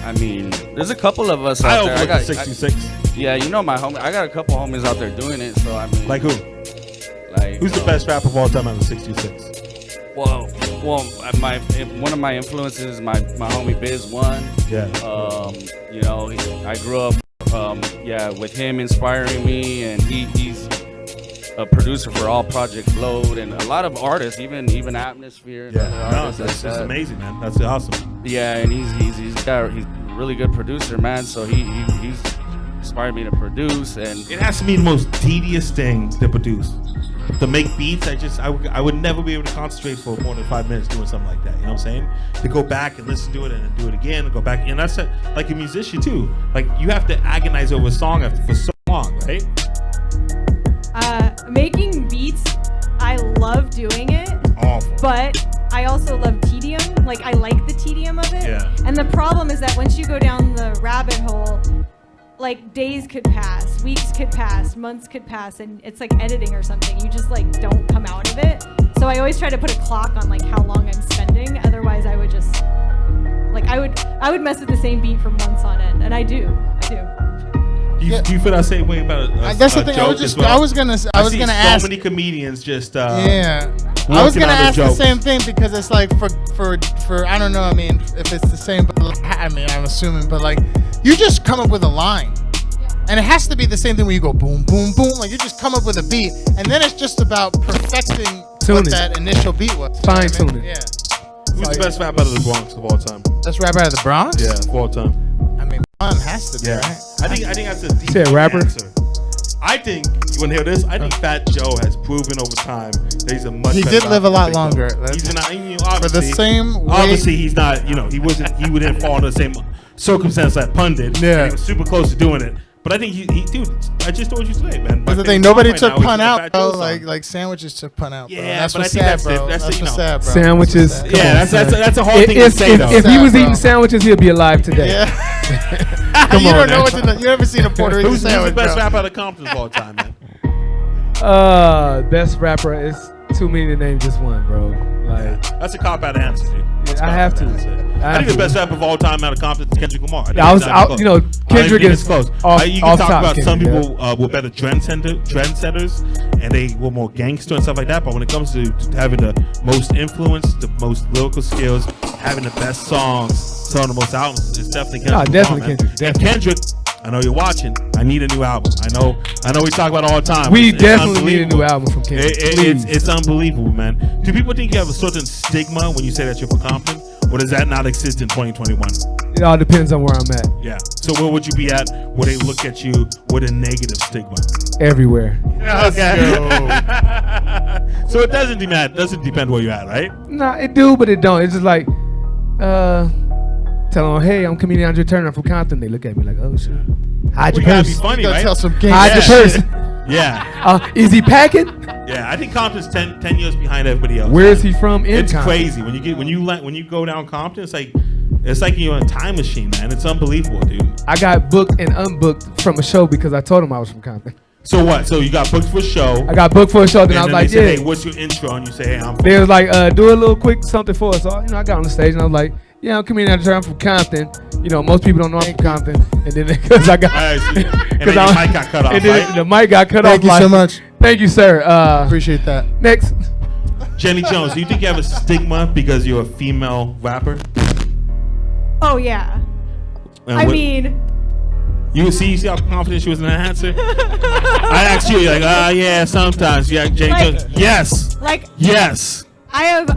Speaker 3: I mean, there's a couple of us
Speaker 1: I
Speaker 3: out there.
Speaker 1: overlook the 626.
Speaker 3: Yeah, you know my homie. I got a couple homies out there doing it. So I mean,
Speaker 1: Like who?
Speaker 3: Like
Speaker 1: Who's the best rapper of all time out of 626?
Speaker 3: Well, one of my influences is my homie Biz One.
Speaker 1: Yeah.
Speaker 3: You know, I grew up, with him inspiring me, and he's a producer for all Project Float and a lot of artists, even Atmosphere. And other artists
Speaker 1: that's
Speaker 3: like that.
Speaker 1: amazing, man. That's awesome.
Speaker 3: Yeah, and he's a really good producer, man. So he's inspired me to produce, and
Speaker 1: It has to be the most tedious thing to produce. To make beats, I would never be able to concentrate for more than 5 minutes doing something like that. You know what I'm saying? To go back and listen to it and then do it again and go back, and that's like a musician too. Like you have to agonize over a song for so long, right?
Speaker 5: Making beats, I love doing it.
Speaker 1: Awful.
Speaker 5: But I also love tedium. Like I like the tedium of it.
Speaker 1: Yeah.
Speaker 5: And the problem is that once you go down the rabbit hole, like days could pass, weeks could pass, months could pass, and it's like editing or something. You just like don't come out of it. So I always try to put a clock on like how long I'm spending. Otherwise, I would just like I would mess with the same beat for months on end, and I do.
Speaker 1: Do you feel that same way about
Speaker 6: that's the thing. I was gonna ask.
Speaker 1: So many comedians just
Speaker 6: I was gonna ask the same thing because it's like for I don't know. I mean, if it's the same, but I mean, I'm assuming, but like you just come up with a line, and it has to be the same thing when you go boom, boom, boom. Like you just come up with a beat, and then it's just about perfecting what that initial beat was.
Speaker 4: Fine tuning.
Speaker 1: Yeah. Who's the best rapper out of the Bronx of all time?
Speaker 6: Best rapper out of the Bronx?
Speaker 1: Yeah, of all time.
Speaker 6: I mean, pun. Has to be,
Speaker 1: Yeah.
Speaker 6: right?
Speaker 1: I think that's a deep
Speaker 4: Say a rapper?
Speaker 1: answer. I think you want to hear this? I think Fat Joe has proven over time that he's a much.
Speaker 6: He
Speaker 1: better
Speaker 6: did live a
Speaker 1: rapper
Speaker 6: lot
Speaker 1: than Big Joe.
Speaker 6: longer.
Speaker 1: He's not. I mean,
Speaker 6: For the
Speaker 1: obviously,
Speaker 6: same way.
Speaker 1: obviously he's not. You know, he wasn't. He wouldn't fall into the same circumstance that Pun did.
Speaker 6: Yeah.
Speaker 1: And he was super close to doing it. But I think he dude. I just told you today, man.
Speaker 6: That's the thing. Nobody took pun out, bro. Like sandwiches took pun out, bro.
Speaker 1: Yeah,
Speaker 6: that's
Speaker 1: but
Speaker 6: what's
Speaker 1: I think
Speaker 6: sad,
Speaker 1: that's
Speaker 6: bro.
Speaker 1: the- that's
Speaker 6: That's
Speaker 1: the, you
Speaker 6: what's
Speaker 1: know,
Speaker 6: sad, bro.
Speaker 4: Sandwiches.
Speaker 6: That's what's
Speaker 1: Yeah,
Speaker 6: sad.
Speaker 1: that's a hard thing to say though.
Speaker 4: If he was
Speaker 6: Sad,
Speaker 4: eating
Speaker 6: bro.
Speaker 4: sandwiches, he'd be alive today.
Speaker 6: Yeah.
Speaker 4: Come
Speaker 6: you
Speaker 4: on
Speaker 6: don't know
Speaker 4: now.
Speaker 6: what to know. You never seen a Puerto Rican
Speaker 1: Who's the
Speaker 6: sandwich,
Speaker 1: best
Speaker 6: bro.
Speaker 1: rapper out of Compton of all time, man?
Speaker 4: Best rapper is too many to name just one, bro. Like,
Speaker 1: That's a cop out answer, dude. That's a
Speaker 4: I
Speaker 1: cop
Speaker 4: have
Speaker 1: out
Speaker 4: to.
Speaker 1: answer. I think the best rapper of all time out of Compton is Kendrick Lamar.
Speaker 4: I was out, you know, Kendrick is
Speaker 1: close.
Speaker 4: off-
Speaker 1: You can
Speaker 4: off
Speaker 1: talk
Speaker 4: top
Speaker 1: about some
Speaker 4: Kendrick,
Speaker 1: people were better trendsetters, and they were more gangster and stuff like that. But when it comes to having the most influence, the most lyrical skills, having the best songs, selling the most albums, it's definitely Kendrick.
Speaker 4: No, definitely
Speaker 1: Lamar, man.
Speaker 4: Kendrick,
Speaker 1: And
Speaker 4: definitely.
Speaker 1: Kendrick, I know you're watching. I need a new album. I know we talk about it all the time.
Speaker 4: we
Speaker 1: It's
Speaker 4: definitely need a new
Speaker 1: unbelievable.
Speaker 4: album from Kendrick.
Speaker 1: It's unbelievable, man. Do people think you have a certain stigma when you say that you're from Compton, or does that not exist in 2021?
Speaker 4: It all depends on where I'm at.
Speaker 1: Yeah. So where would you be at where they look at you with a negative stigma?
Speaker 4: Everywhere.
Speaker 1: Okay. So it doesn't depend where you're at, right?
Speaker 4: Nah, it do, but it don't. It's just like, tell them, hey, I'm comedian Andre Turner from Compton. They look at me like, oh shit. Hide
Speaker 1: We
Speaker 4: your
Speaker 1: gotta be
Speaker 4: purse.
Speaker 1: funny,
Speaker 6: You gotta
Speaker 1: right?
Speaker 6: tell some gang
Speaker 4: Hide your
Speaker 6: shit.
Speaker 4: purse.
Speaker 1: Yeah.
Speaker 4: Is he packing?
Speaker 1: Yeah. I think Compton's 10 years behind everybody else.
Speaker 4: Where is he from? In
Speaker 1: It's
Speaker 4: Compton?
Speaker 1: crazy when you go down Compton. It's like you're in a time machine, man. It's unbelievable, dude.
Speaker 4: I got booked and unbooked from a show because I told him I was from Compton.
Speaker 1: So what? So you got booked for a show.
Speaker 4: I got booked for a show, then
Speaker 1: and
Speaker 4: I was
Speaker 1: then
Speaker 4: like,
Speaker 1: they said,
Speaker 4: yeah.
Speaker 1: hey, what's your intro? And you say, hey, I'm from.
Speaker 4: They was like, do a little quick something for us. So, I got on the stage and I was like, yeah, I'm comedian Andre Turner. I'm from Compton. Most people don't know I'm from Compton. And then because I got,
Speaker 1: All right, so- and then
Speaker 4: because
Speaker 1: your mic got cut off,
Speaker 4: and then
Speaker 1: right?
Speaker 4: the mic got cut off.
Speaker 6: Thank you so much.
Speaker 4: Thank you, sir.
Speaker 6: Appreciate that.
Speaker 4: Next.
Speaker 1: Jenny Jones, do you think you have a stigma because you're a female rapper?
Speaker 5: Oh yeah.
Speaker 1: And
Speaker 5: I
Speaker 1: what-
Speaker 5: mean,
Speaker 1: you see how confident she was in that answer? I asked you, you're like, yeah, sometimes. Yeah, Jenny
Speaker 5: Like-
Speaker 1: Jones. Yes.
Speaker 5: like
Speaker 1: Yes.
Speaker 5: I have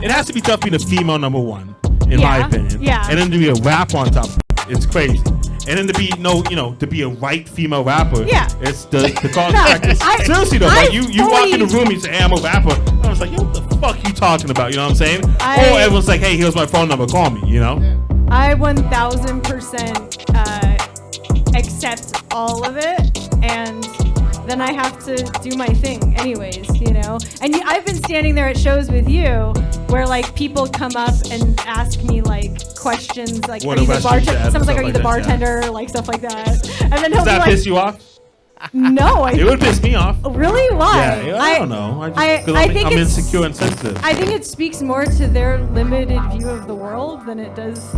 Speaker 1: It has to be tough being a female number one, in my
Speaker 5: Yeah,
Speaker 1: opinion.
Speaker 5: yeah.
Speaker 1: And then to be a rap on top of it, it's crazy. And then to be to be a white female rapper,
Speaker 5: Yeah.
Speaker 1: it's the cause
Speaker 5: No,
Speaker 1: practice.
Speaker 5: I-
Speaker 1: Seriously though,
Speaker 5: I
Speaker 1: like you walk in the
Speaker 5: fully-
Speaker 1: room, you say, hey, I'm a rapper. I was like, yo, what the fuck you talking about? You know what I'm saying?
Speaker 5: I-
Speaker 1: Or everyone's like, hey, here's my phone number, call me, you know?
Speaker 5: I 1000% accept all of it, and then I have to do my thing anyways, And I've been standing there at shows with you where like people come up and ask me like questions like,
Speaker 1: What
Speaker 5: are you the
Speaker 1: questions,
Speaker 5: bartender?
Speaker 1: yeah,
Speaker 5: Someone's like,
Speaker 1: stuff
Speaker 5: are you
Speaker 1: like
Speaker 5: the
Speaker 1: that, yeah.
Speaker 5: bartender? Like stuff like that. And then he'll
Speaker 1: Does that
Speaker 5: be
Speaker 1: piss
Speaker 5: like,
Speaker 1: you off?
Speaker 5: no,
Speaker 1: It would piss me off.
Speaker 5: really? Why?
Speaker 1: Yeah, I don't know. I just
Speaker 5: I
Speaker 1: feel
Speaker 5: think
Speaker 1: I'm
Speaker 5: it's-
Speaker 1: insecure and sensitive.
Speaker 5: I think it speaks more to their limited view of the world than it does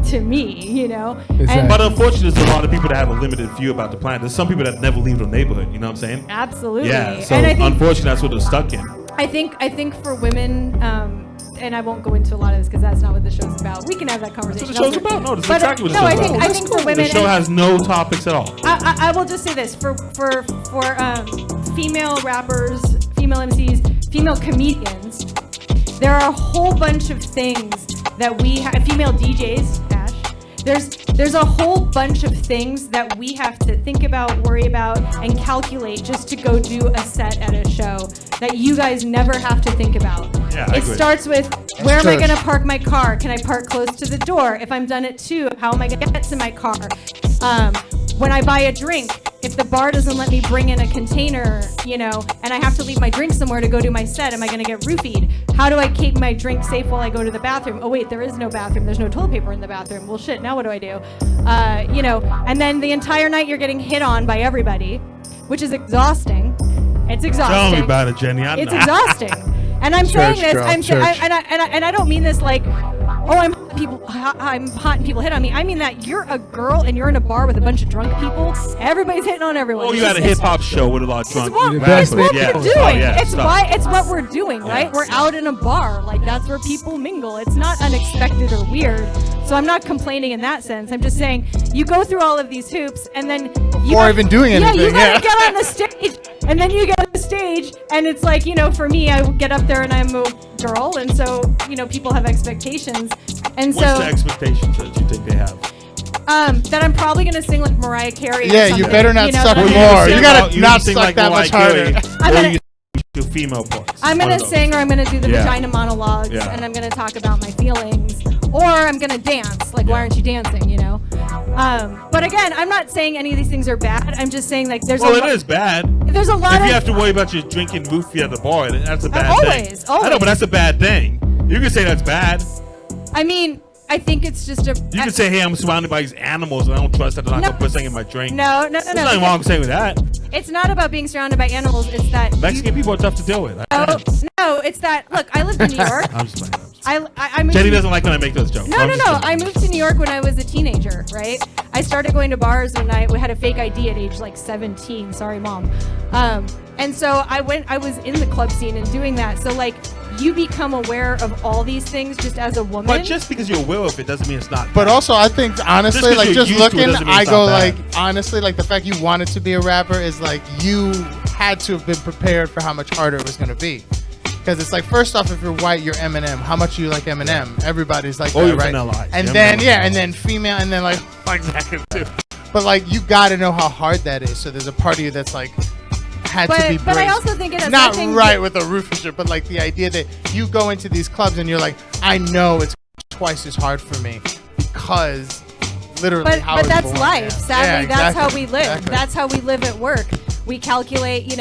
Speaker 5: to me,
Speaker 4: Exactly.
Speaker 5: And
Speaker 1: But unfortunately, there's a lot of people that have a limited view about the planet. There's some people that never leave their neighborhood. You know what I'm saying?
Speaker 5: absolutely.
Speaker 1: Yeah. So
Speaker 5: and I think
Speaker 1: unfortunately, that's what they're stuck in.
Speaker 5: I think for women, and I won't go into a lot of this because that's not what the show's about. We can have that conversation.
Speaker 1: That's what the show's
Speaker 5: elsewhere.
Speaker 1: about. No, this is
Speaker 5: But,
Speaker 1: exactly what the
Speaker 5: no,
Speaker 1: show's
Speaker 5: I
Speaker 1: about.
Speaker 5: think for women,
Speaker 1: The show
Speaker 5: and
Speaker 1: has no topics at all.
Speaker 5: I will just say this for female rappers, female MCs, female comedians. There are a whole bunch of things that we have. Female DJs, Ash. There's a whole bunch of things that we have to think about, worry about, and calculate just to go do a set at a show that you guys never have to think about.
Speaker 1: Yeah, I
Speaker 5: it
Speaker 1: agree.
Speaker 5: starts with where am I
Speaker 6: trash.
Speaker 5: going to park my car? Can I park close to the door? If I'm done at 2, how am I going to get to my car? When I buy a drink, if the bar doesn't let me bring in a container, and I have to leave my drink somewhere to go do my set, am I going to get roofied? How do I keep my drink safe while I go to the bathroom? Oh wait, there is no bathroom. There's no toilet paper in the bathroom. Well shit, now what do I do? And then the entire night you're getting hit on by everybody, which is exhausting. It's exhausting.
Speaker 1: Tell me about it, Jenny. I
Speaker 5: It's
Speaker 1: know.
Speaker 5: exhausting. And I'm saying
Speaker 6: Church,
Speaker 5: this,
Speaker 6: girl,
Speaker 5: and
Speaker 6: church.
Speaker 5: I don't mean this like, oh, I'm hot and people hit on me. I mean that you're a girl and you're in a bar with a bunch of drunk people. Everybody's hitting on everyone.
Speaker 1: Oh,
Speaker 5: It's
Speaker 1: you had a
Speaker 5: just-
Speaker 1: hip hop show with a lot of
Speaker 5: It's
Speaker 1: drunk
Speaker 5: what,
Speaker 4: You're the
Speaker 1: rappers.
Speaker 4: best
Speaker 5: it's what
Speaker 1: Yeah.
Speaker 5: we're doing.
Speaker 1: Oh, yeah,
Speaker 5: it's
Speaker 1: stop.
Speaker 5: why it's what we're doing, right?
Speaker 1: Yeah.
Speaker 5: We're out in a bar. Like that's where people mingle. It's not unexpected or weird. So I'm not complaining in that sense. I'm just saying you go through all of these hoops and then you
Speaker 6: Before even doing
Speaker 5: Yeah, you
Speaker 6: anything,
Speaker 5: gotta
Speaker 6: yeah.
Speaker 5: get on the stage and then you get on the stage and it's like, for me, I get up there and I'm a girl and so, people have expectations. And
Speaker 1: What's
Speaker 5: so
Speaker 1: the expectations that you think they have?
Speaker 5: that I'm probably gonna sing like Mariah Carey.
Speaker 6: Yeah,
Speaker 5: or
Speaker 6: you
Speaker 5: something,
Speaker 6: better not
Speaker 5: know,
Speaker 6: suck
Speaker 5: that I'm
Speaker 6: more.
Speaker 5: gonna
Speaker 6: You
Speaker 5: sing.
Speaker 6: gotta not
Speaker 1: sing
Speaker 6: suck
Speaker 1: like
Speaker 6: that
Speaker 1: Mariah
Speaker 6: much harder.
Speaker 1: Carey,
Speaker 5: I'm
Speaker 1: or
Speaker 5: gonna-
Speaker 1: you do female parts.
Speaker 5: I'm
Speaker 1: One
Speaker 5: gonna
Speaker 1: of those.
Speaker 5: sing, or I'm gonna do the
Speaker 1: Yeah.
Speaker 5: vagina monologues,
Speaker 1: Yeah.
Speaker 5: and I'm gonna talk about my feelings, or I'm gonna dance. Like, why
Speaker 1: Yeah.
Speaker 5: aren't you dancing? You know. But again, I'm not saying any of these things are bad. I'm just saying like there's
Speaker 1: Well,
Speaker 5: a
Speaker 1: it is bad.
Speaker 5: There's a lot
Speaker 1: If
Speaker 5: of
Speaker 1: you have to worry about you drinking roofie at the bar, that's a bad
Speaker 5: always,
Speaker 1: thing. I know, but that's a bad thing. You can say that's bad.
Speaker 5: I mean, I think it's just a.
Speaker 1: You can say, hey, I'm surrounded by these animals and I don't trust that they're not
Speaker 5: No.
Speaker 1: going to put something in my drink.
Speaker 5: No.
Speaker 1: There's nothing wrong with saying that.
Speaker 5: It's not about being surrounded by animals. It's that
Speaker 1: Mexican people are tough to deal with.
Speaker 5: No, it's that. Look, I lived in New York.
Speaker 1: I'm just playing.
Speaker 5: I moved
Speaker 1: Jenny
Speaker 5: to-
Speaker 1: doesn't like when I make those jokes.
Speaker 5: No. I moved to New York when I was a teenager, right? I started going to bars when I had a fake ID at age like 17. Sorry, mom. And so I was in the club scene and doing that. So like, you become aware of all these things just as a woman.
Speaker 1: But just because you're aware of it doesn't mean it's not
Speaker 6: But
Speaker 1: bad.
Speaker 6: also, I think honestly,
Speaker 1: Just 'cause
Speaker 6: like
Speaker 1: you're
Speaker 6: just
Speaker 1: used to it
Speaker 6: looking,
Speaker 1: doesn't mean
Speaker 6: I
Speaker 1: it's
Speaker 6: go
Speaker 1: not
Speaker 6: like
Speaker 1: bad.
Speaker 6: honestly, like the fact you wanted to be a rapper is like you had to have been prepared for how much harder it was gonna be. Because it's like, first off, if you're white, you're Eminem. How much do you like Eminem? Everybody's like
Speaker 1: Oh,
Speaker 6: that,
Speaker 1: you're
Speaker 6: right?
Speaker 1: Vanilla Ice.
Speaker 6: And
Speaker 1: Yeah,
Speaker 6: then
Speaker 1: Vanilla
Speaker 6: yeah,
Speaker 1: Ice.
Speaker 6: and then female, and then like that too. But like, you got to know how hard that is. So there's a part of you that's like had to be.
Speaker 5: But I
Speaker 6: braced.
Speaker 5: also think it has
Speaker 6: not
Speaker 5: nothing
Speaker 6: right with the roof and shit, but like the idea that you go into these clubs and you're like, I know it's twice as hard for me because literally.
Speaker 5: But
Speaker 6: how
Speaker 5: that's
Speaker 6: it's born.
Speaker 5: life.
Speaker 6: Yeah.
Speaker 5: Sadly,
Speaker 6: Yeah,
Speaker 5: that's how
Speaker 6: exactly.
Speaker 5: we live.
Speaker 6: Exactly.
Speaker 5: That's how we live at work. We calculate,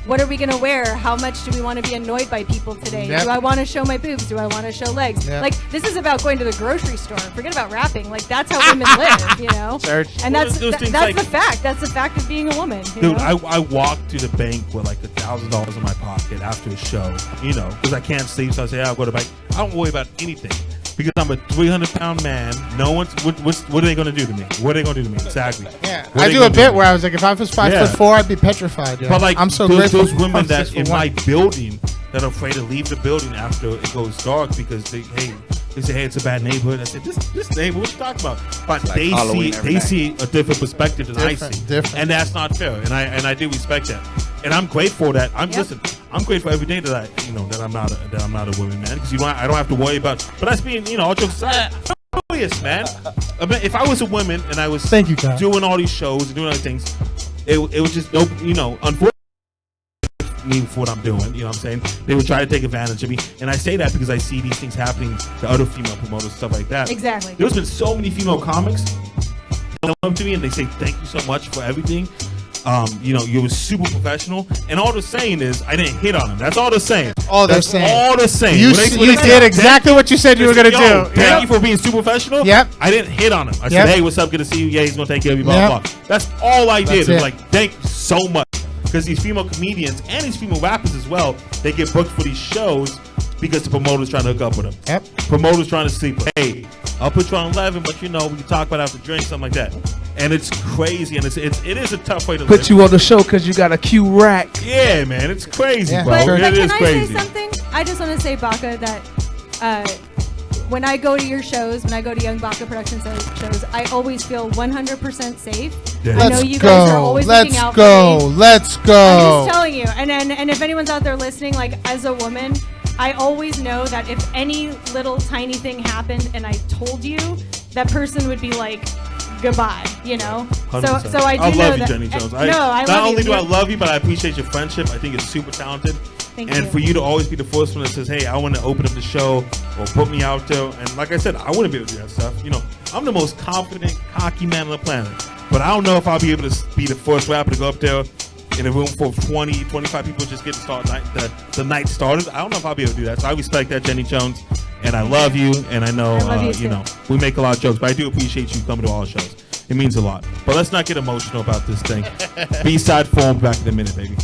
Speaker 5: what are we going to wear? How much do we want to be annoyed by people today?
Speaker 6: Yep.
Speaker 5: Do I want to show my boobs? Do I want to show legs?
Speaker 6: Yep.
Speaker 5: Like, this is about going to the grocery store. Forget about rapping. Like, that's how women live,
Speaker 6: Search.
Speaker 5: And
Speaker 1: Well,
Speaker 5: that's
Speaker 1: those things
Speaker 5: that's
Speaker 1: like-
Speaker 5: the fact. That's the fact of being a woman. you
Speaker 1: Dude,
Speaker 5: know?
Speaker 1: I walked to the bank with like $1,000 in my pocket after a show, because I can't sleep. So I say, I'll go to the bank. I don't worry about anything because I'm a 300-pound man. No one's. What are they gonna do to me? What are they gonna do to me? Exactly.
Speaker 6: Yeah,
Speaker 1: What are
Speaker 6: I
Speaker 1: they
Speaker 6: do
Speaker 1: gonna
Speaker 6: a
Speaker 1: do
Speaker 6: bit
Speaker 1: to me?
Speaker 6: where I was like, if I was 5'4", I'd be petrified. Yeah.
Speaker 1: But like,
Speaker 6: I'm so
Speaker 1: those,
Speaker 6: grateful.
Speaker 1: those women
Speaker 6: I'm
Speaker 1: that
Speaker 6: 6'1".
Speaker 1: in my building that are afraid to leave the building after it goes dark because they say, hey, it's a bad neighborhood. I said, this neighborhood, what you talking about? But
Speaker 3: like Halloween every
Speaker 1: they
Speaker 3: night.
Speaker 1: see a different perspective than I
Speaker 6: Different,
Speaker 1: see,
Speaker 6: different.
Speaker 1: and that's not fair. And I do respect that, and I'm grateful that I'm grateful every day that that I'm not a woman, man, because I don't have to worry about. But that's being all jokes aside. I'm curious, man. I mean, if I was a woman and I was
Speaker 6: Thank you, Kyle.
Speaker 1: doing all these shows and doing other things, it was just unfortunately me for what I'm doing, you know what I'm saying? They would try to take advantage of me. And I say that because I see these things happening to other female promoters, stuff like that.
Speaker 5: Exactly.
Speaker 1: There's been so many female comics that come to me and they say, thank you so much for everything. You were super professional. And all they're saying is, I didn't hit on them. That's all they're saying.
Speaker 6: All they're
Speaker 1: That's
Speaker 6: saying.
Speaker 1: all they're saying.
Speaker 6: You,
Speaker 1: When they- when
Speaker 6: you
Speaker 1: they say,
Speaker 6: did exactly what you said you were gonna
Speaker 1: Yo,
Speaker 6: do.
Speaker 1: Thank
Speaker 6: Yep.
Speaker 1: you for being super professional.
Speaker 6: Yep.
Speaker 1: I didn't hit on him. I
Speaker 6: Yep.
Speaker 1: said, hey, what's up? Good to see you. Yeah, he's gonna take care of you. Blah
Speaker 6: Yep.
Speaker 1: blah. Blah. That's all I did.
Speaker 6: That's
Speaker 1: It was
Speaker 6: it.
Speaker 1: like, thank you so much. Because these female comedians and these female rappers as well, they get booked for these shows because the promoter's trying to hook up with them.
Speaker 6: Yep.
Speaker 1: Promoters trying to sleep. Hey, I'll put you on 11, but we can talk about after drink, something like that. And it's crazy, and it is a tough way to live.
Speaker 4: Put you on the show because you got a Q rack.
Speaker 1: Yeah, man, it's crazy,
Speaker 6: Yeah.
Speaker 1: bro.
Speaker 5: But
Speaker 1: It
Speaker 5: can
Speaker 1: is
Speaker 5: I
Speaker 1: crazy.
Speaker 5: say something? I just want to say, Baka, that when I go to your shows, when I go to Young Baka Production shows, I always feel 100% safe.
Speaker 1: Yeah.
Speaker 5: I know
Speaker 6: Let's
Speaker 5: you guys are
Speaker 6: go.
Speaker 5: always
Speaker 6: Let's
Speaker 5: looking out
Speaker 6: go.
Speaker 5: for me.
Speaker 6: Let's
Speaker 5: I'm
Speaker 6: go.
Speaker 5: just telling you. And if anyone's out there listening, like as a woman, I always know that if any little tiny thing happened and I told you, that person would be like, goodbye, So
Speaker 1: 100%.
Speaker 5: so I do
Speaker 1: I
Speaker 5: know
Speaker 1: love you,
Speaker 5: that.
Speaker 1: Jenny Jones.
Speaker 5: I love
Speaker 1: not only
Speaker 5: you.
Speaker 1: do I love you, but I appreciate your friendship. I think it's super talented.
Speaker 5: Thank
Speaker 1: And
Speaker 5: you.
Speaker 1: for you to always be the first one that says, hey, I want to open up the show or put me out there. And like I said, I wouldn't be able to do that stuff. I'm the most confident, cocky man on the planet. But I don't know if I'll be able to be the first rapper to go up there in a room full of 20, 25 people just get to start the night started. I don't know if I'll be able to do that. So I respect that, Jenny Jones. And I love you. And I know,
Speaker 5: I love you too.
Speaker 1: we make a lot of jokes. But I do appreciate you coming to all the shows. It means a lot. But let's not get emotional about this thing. B-side form back in a minute, baby.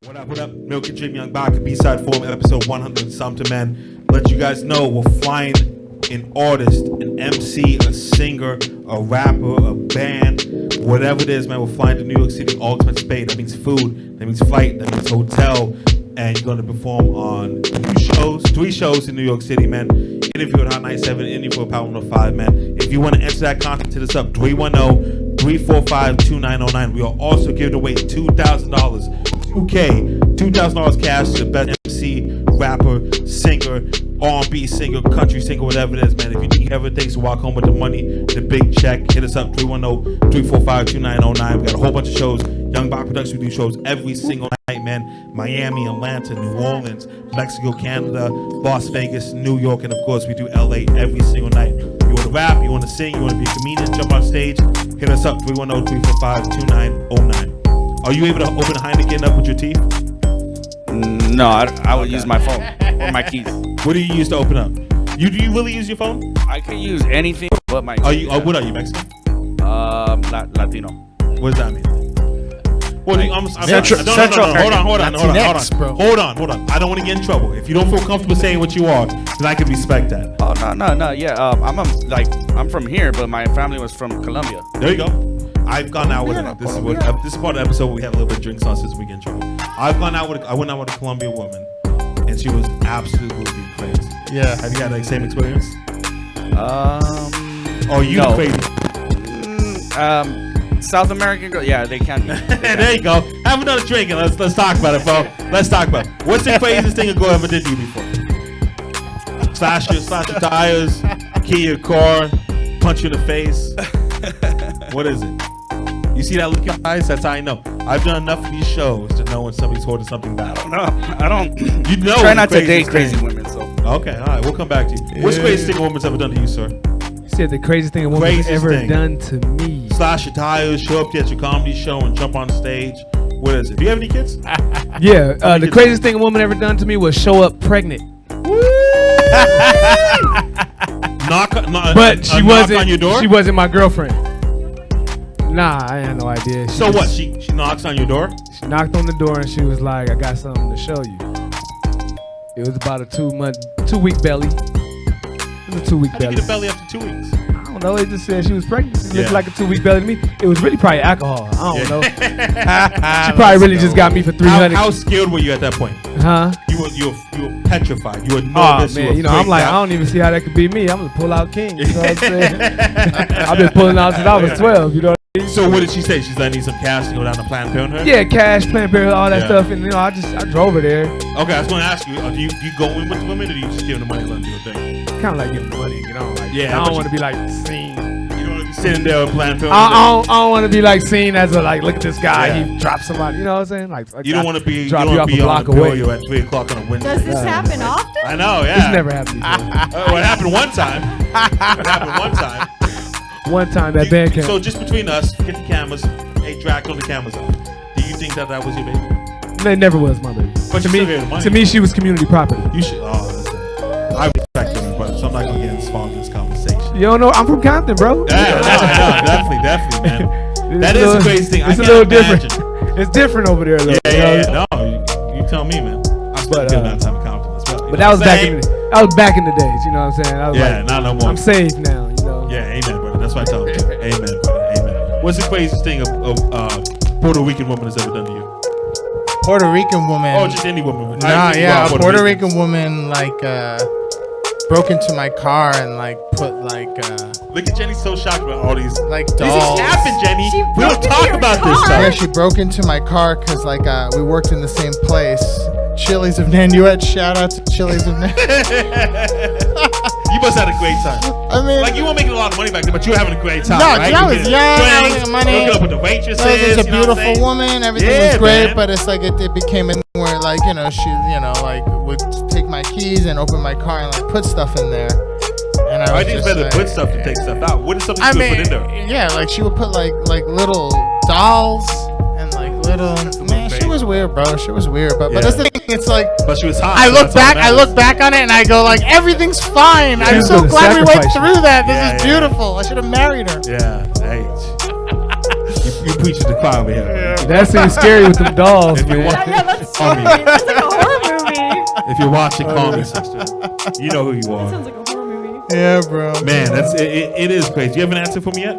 Speaker 1: What up, what up? Milk and Jim Young back at B-Side Forum, episode 100 and something, man. Let you guys know we're flying an artist, an MC, a singer, a rapper, a band, whatever it is, man. We're flying to New York City, Ultimate Spade. That means food, that means flight, that means hotel. And you're going to perform on 3 shows in New York City, man. Interview at Hot 97, interview at Power 105, man. If you want to enter that contest, hit us up, 310-345-2909. We are also giving away $2,000. $2,000 cash to the best MC, rapper, singer, R&B singer, country singer, whatever it is, man. If you need everything to walk home with the money, the big check, hit us up, 310-345-2909. We got a whole bunch of shows. Young Bach Productions, we do shows every single night, man. Miami, Atlanta, New Orleans, Mexico, Canada, Las Vegas, New York, and of course, we do LA every single night. You want to rap, you want to sing, you want to be a comedian, jump on stage, hit us up, 310-345-2909. Are you able to open a Heineken up with your teeth?
Speaker 3: No, I would use my phone or my keys.
Speaker 1: What do you use to open up? Do you really use your phone?
Speaker 3: I can use anything but my keys.
Speaker 1: Are you? What are you, Mexican?
Speaker 3: Latino.
Speaker 1: What does that mean? Well,
Speaker 6: Central
Speaker 1: Hold on.
Speaker 6: bro.
Speaker 1: Hold on. I don't want to get in trouble. If you don't feel comfortable saying what you are, then I can respect that.
Speaker 3: Oh no. Yeah, I'm from here, but my family was from Colombia.
Speaker 1: There you go. I've gone out with this is part of the episode where we have a little bit of drinks on since we get in trouble. I went out with a Colombian woman, and she was absolutely crazy.
Speaker 6: Yeah.
Speaker 1: Have you had the same experience?
Speaker 3: Oh,
Speaker 1: you
Speaker 3: no.
Speaker 1: crazy?
Speaker 3: South American girl, yeah, they can be.
Speaker 1: There you go. Have another drink and let's talk about it, bro. Let's talk about it. What's the craziest thing a girl ever did to you before? Slash your tires, key your car, punch you in the face. What is it? You see that look in your eyes? That's how I know. I've done enough of these shows to know when somebody's holding something back.
Speaker 3: I don't.
Speaker 1: You know.
Speaker 3: Try not to date crazy women. So.
Speaker 1: Okay, all right. We'll come back to you. What's the craziest thing a woman's ever done to you, sir?
Speaker 4: You said the craziest thing a woman's ever done to me.
Speaker 1: Slash your tires, show up at your comedy show and jump on the stage. What is it? Do you have any kids?
Speaker 4: Yeah. The craziest thing a woman ever done to me was show up pregnant. But she wasn't.
Speaker 1: On your door?
Speaker 4: She wasn't my girlfriend. Nah, I had no idea.
Speaker 1: She knocks on your door?
Speaker 4: She knocked on the door and she was like, "I got something to show you." It was about a 2-week belly. It was a 2-week
Speaker 1: How
Speaker 4: belly.
Speaker 1: did you get a belly after 2 weeks?
Speaker 4: I don't know. It just said she was pregnant. It
Speaker 1: Yeah.
Speaker 4: looked like a 2-week belly to me. It was really probably alcohol. I don't know. She
Speaker 1: She
Speaker 4: probably really just got me for 300.
Speaker 1: How scared were you at that point?
Speaker 4: Huh?
Speaker 1: You were petrified. You were
Speaker 4: Oh
Speaker 1: nervous.
Speaker 4: man, I'm like, I don't even see how that could be me. I'm gonna pull out king. You know what I'm saying? I've been pulling out since I was 12. You know.
Speaker 1: So what did she say? She's like, I need some cash to go down to Planned Parenthood?
Speaker 4: Yeah, cash, Planned Parenthood, all that
Speaker 1: Yeah.
Speaker 4: stuff, and I drove her there.
Speaker 1: Okay, I was going to ask you, do you go in with the women, or do you just give them the money and let them do your thing?
Speaker 4: Kind of like giving money and get on. Like,
Speaker 1: Yeah,
Speaker 4: I
Speaker 1: but
Speaker 4: don't want to be like seen.
Speaker 1: You don't want to be sitting there with Planned Parenthood.
Speaker 4: I don't want to be like seen as a like, look at this guy,
Speaker 1: Yeah.
Speaker 4: he dropped somebody. You know what I'm saying? Like
Speaker 1: You don't want to be,
Speaker 4: drop
Speaker 1: you
Speaker 4: you
Speaker 1: don't
Speaker 4: off
Speaker 1: be
Speaker 4: a
Speaker 1: on
Speaker 4: block
Speaker 1: the
Speaker 4: away.
Speaker 1: you at 3 o'clock on a Wednesday.
Speaker 5: Does this happen often?
Speaker 1: I know, yeah.
Speaker 4: It's never happened before.
Speaker 1: What happened one time? What happened one time?
Speaker 4: One time that band came.
Speaker 1: So just between us, get the cameras. Hey, Drac, on the cameras off. Do you think that was your baby?
Speaker 4: It never was my baby.
Speaker 1: But
Speaker 4: to
Speaker 1: you still gave her money.
Speaker 4: me, she was community property.
Speaker 1: You should. Oh, listen. I respect women, but so I'm not gonna get as far into this conversation.
Speaker 4: You don't know? I'm from Compton, bro.
Speaker 1: Yeah, no, definitely, man. That is the crazy thing.
Speaker 4: It's
Speaker 1: I
Speaker 4: a little
Speaker 1: can't
Speaker 4: different.
Speaker 1: imagine.
Speaker 4: It's different over there, though.
Speaker 1: Yeah. No, you tell me, man. I'm still
Speaker 4: But,
Speaker 1: feeling that time of Compton as well.
Speaker 4: But that was back in the days. You know what I'm saying? I was
Speaker 1: Yeah,
Speaker 4: like,
Speaker 1: not no more.
Speaker 4: I'm saved now. You know.
Speaker 1: Yeah, amen, brother. That's what I tell them. Amen, brother. Amen. What's the craziest thing a Puerto Rican woman has ever done to you?
Speaker 6: Puerto Rican woman.
Speaker 1: Oh, just any woman.
Speaker 6: Nah, yeah, a Puerto
Speaker 1: Ricans.
Speaker 6: Rican woman broke into my car and put
Speaker 1: Look at Jenny, so shocked about all these.
Speaker 6: dolls.
Speaker 1: This has happened, Jenny.
Speaker 5: She
Speaker 1: We don't
Speaker 5: broke into
Speaker 1: talk
Speaker 5: your
Speaker 1: about this
Speaker 5: car?
Speaker 1: stuff.
Speaker 6: Yeah, she broke into my car because we worked in the same place. Chili's of Nanuet. Shout out to Chili's of Nanuet.
Speaker 1: You must have had a great time.
Speaker 6: I mean,
Speaker 1: Like, you weren't making a lot of money back then, but you were having a great time,
Speaker 6: No,
Speaker 1: right?
Speaker 6: I
Speaker 1: You
Speaker 6: was
Speaker 1: getting
Speaker 6: young, I was
Speaker 1: drinks,
Speaker 6: making money.
Speaker 1: hooking up with the waitresses.
Speaker 6: she was a
Speaker 1: you know what I'm
Speaker 6: beautiful
Speaker 1: saying?
Speaker 6: woman. Everything
Speaker 1: Yeah,
Speaker 6: was great,
Speaker 1: man.
Speaker 6: but it's like it became a thing where she would take my keys and open my car and put stuff in there. And
Speaker 1: I
Speaker 6: was
Speaker 1: think it's
Speaker 6: just
Speaker 1: better to put stuff than take stuff out. What is something
Speaker 6: I
Speaker 1: you
Speaker 6: mean,
Speaker 1: put in there?
Speaker 6: yeah, she would put like little dolls and little. Man, she was weird, bro. She was weird, but that's the thing. It's like
Speaker 1: But she was hot.
Speaker 6: I
Speaker 1: so
Speaker 6: look
Speaker 1: that's all
Speaker 6: back.
Speaker 1: that
Speaker 6: I
Speaker 1: matters.
Speaker 6: look back on it, and I go like, everything's fine. I'm
Speaker 4: She's
Speaker 6: so
Speaker 4: gonna
Speaker 6: glad we went
Speaker 4: sacrifice you.
Speaker 6: through that. This
Speaker 1: Yeah,
Speaker 6: is
Speaker 1: yeah.
Speaker 6: beautiful. I should have married her.
Speaker 1: Yeah. Hey. You preaching the choir over here.
Speaker 4: That seems scary with them dolls,
Speaker 1: If you
Speaker 4: man.
Speaker 1: want-
Speaker 5: Yeah, that's
Speaker 1: Call me.
Speaker 5: scary. That's like a horror movie.
Speaker 1: If you're watching, call me, sister. You know who you
Speaker 5: That
Speaker 1: are.
Speaker 5: sounds like a horror movie.
Speaker 6: Yeah, bro.
Speaker 1: Man, that's it is crazy. You have an answer for me yet?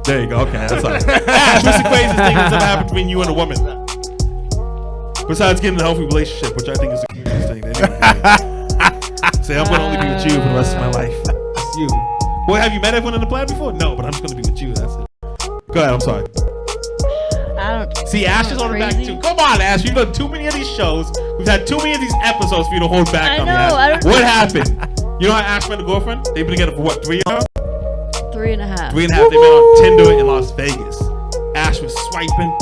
Speaker 1: There you go. Okay, that's all right. Ash, what's the craziest thing that's ever happened between you and a woman? Besides getting a healthy relationship, which I think is the craziest thing. Say, I'm going to only be with you for the rest of my life. It's you. Well, have you met everyone in the plan before? No, but I'm just going to be with you. That's it. Go ahead. I'm sorry.
Speaker 2: I don't.
Speaker 1: See, Ash is on the back
Speaker 2: Crazy.
Speaker 1: too. Come on, Ash. You've done too many of these shows. We've had too many of these episodes for you to hold back
Speaker 2: I
Speaker 1: on me,
Speaker 2: know,
Speaker 1: Ash.
Speaker 2: I don't-
Speaker 1: What happened? You know how Ash met a girlfriend? They've been together for what, 3 years?
Speaker 2: 3.5.
Speaker 1: 3.5. They met on Tinder in Las Vegas. Ash was swiping,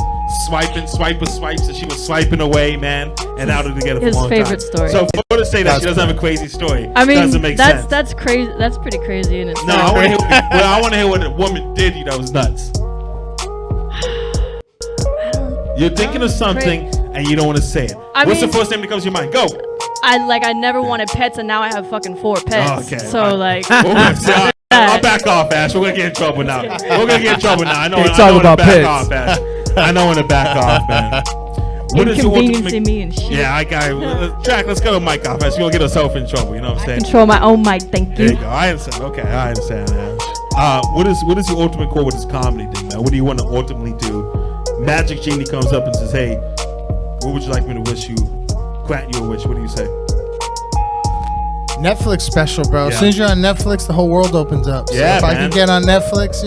Speaker 1: swipes, and she was swiping away, man. And now they're together for
Speaker 2: His
Speaker 1: a long
Speaker 2: favorite
Speaker 1: time.
Speaker 2: story.
Speaker 1: So for her to say that
Speaker 6: That's
Speaker 1: she doesn't have a crazy story,
Speaker 2: I mean,
Speaker 1: doesn't make
Speaker 2: that's
Speaker 1: sense.
Speaker 2: that's crazy. That's pretty crazy in itself.
Speaker 1: No, I want to hear what a woman did you that was nuts. You're thinking of something and you don't want to say it.
Speaker 2: I
Speaker 1: What's the
Speaker 2: mean-
Speaker 1: first name that comes to your mind? Go.
Speaker 2: I never wanted pets, and now I have fucking 4 pets.
Speaker 1: Okay.
Speaker 2: So like,
Speaker 1: We're gonna say, I'll back off, Ash. We're gonna get in trouble now. We're gonna get in trouble now. I know.
Speaker 4: Can't
Speaker 1: I
Speaker 4: talk
Speaker 1: know when
Speaker 4: about
Speaker 1: to back
Speaker 4: pets.
Speaker 1: off, Ash. I know when to back off, man. What is your
Speaker 2: inconveniencing
Speaker 1: ultimate?
Speaker 2: me and shit.
Speaker 1: Yeah, I got Jack. Let's get a mic off, Ash. You're gonna get yourself in trouble. You know what I'm saying?
Speaker 2: Control my own mic, thank
Speaker 1: There
Speaker 2: you.
Speaker 1: you go. I understand. Okay, I understand, Ash. What is your ultimate goal with this comedy thing, man? What do you want to ultimately do? Magic Genie comes up and says, "Hey, what would you like me to wish you? Grant you a wish. What do you say?"
Speaker 6: Netflix special, bro.
Speaker 1: Yeah.
Speaker 6: As soon as you're on Netflix, the whole world opens up. So
Speaker 1: Yeah,
Speaker 6: if I
Speaker 1: man.
Speaker 6: can get on Netflix,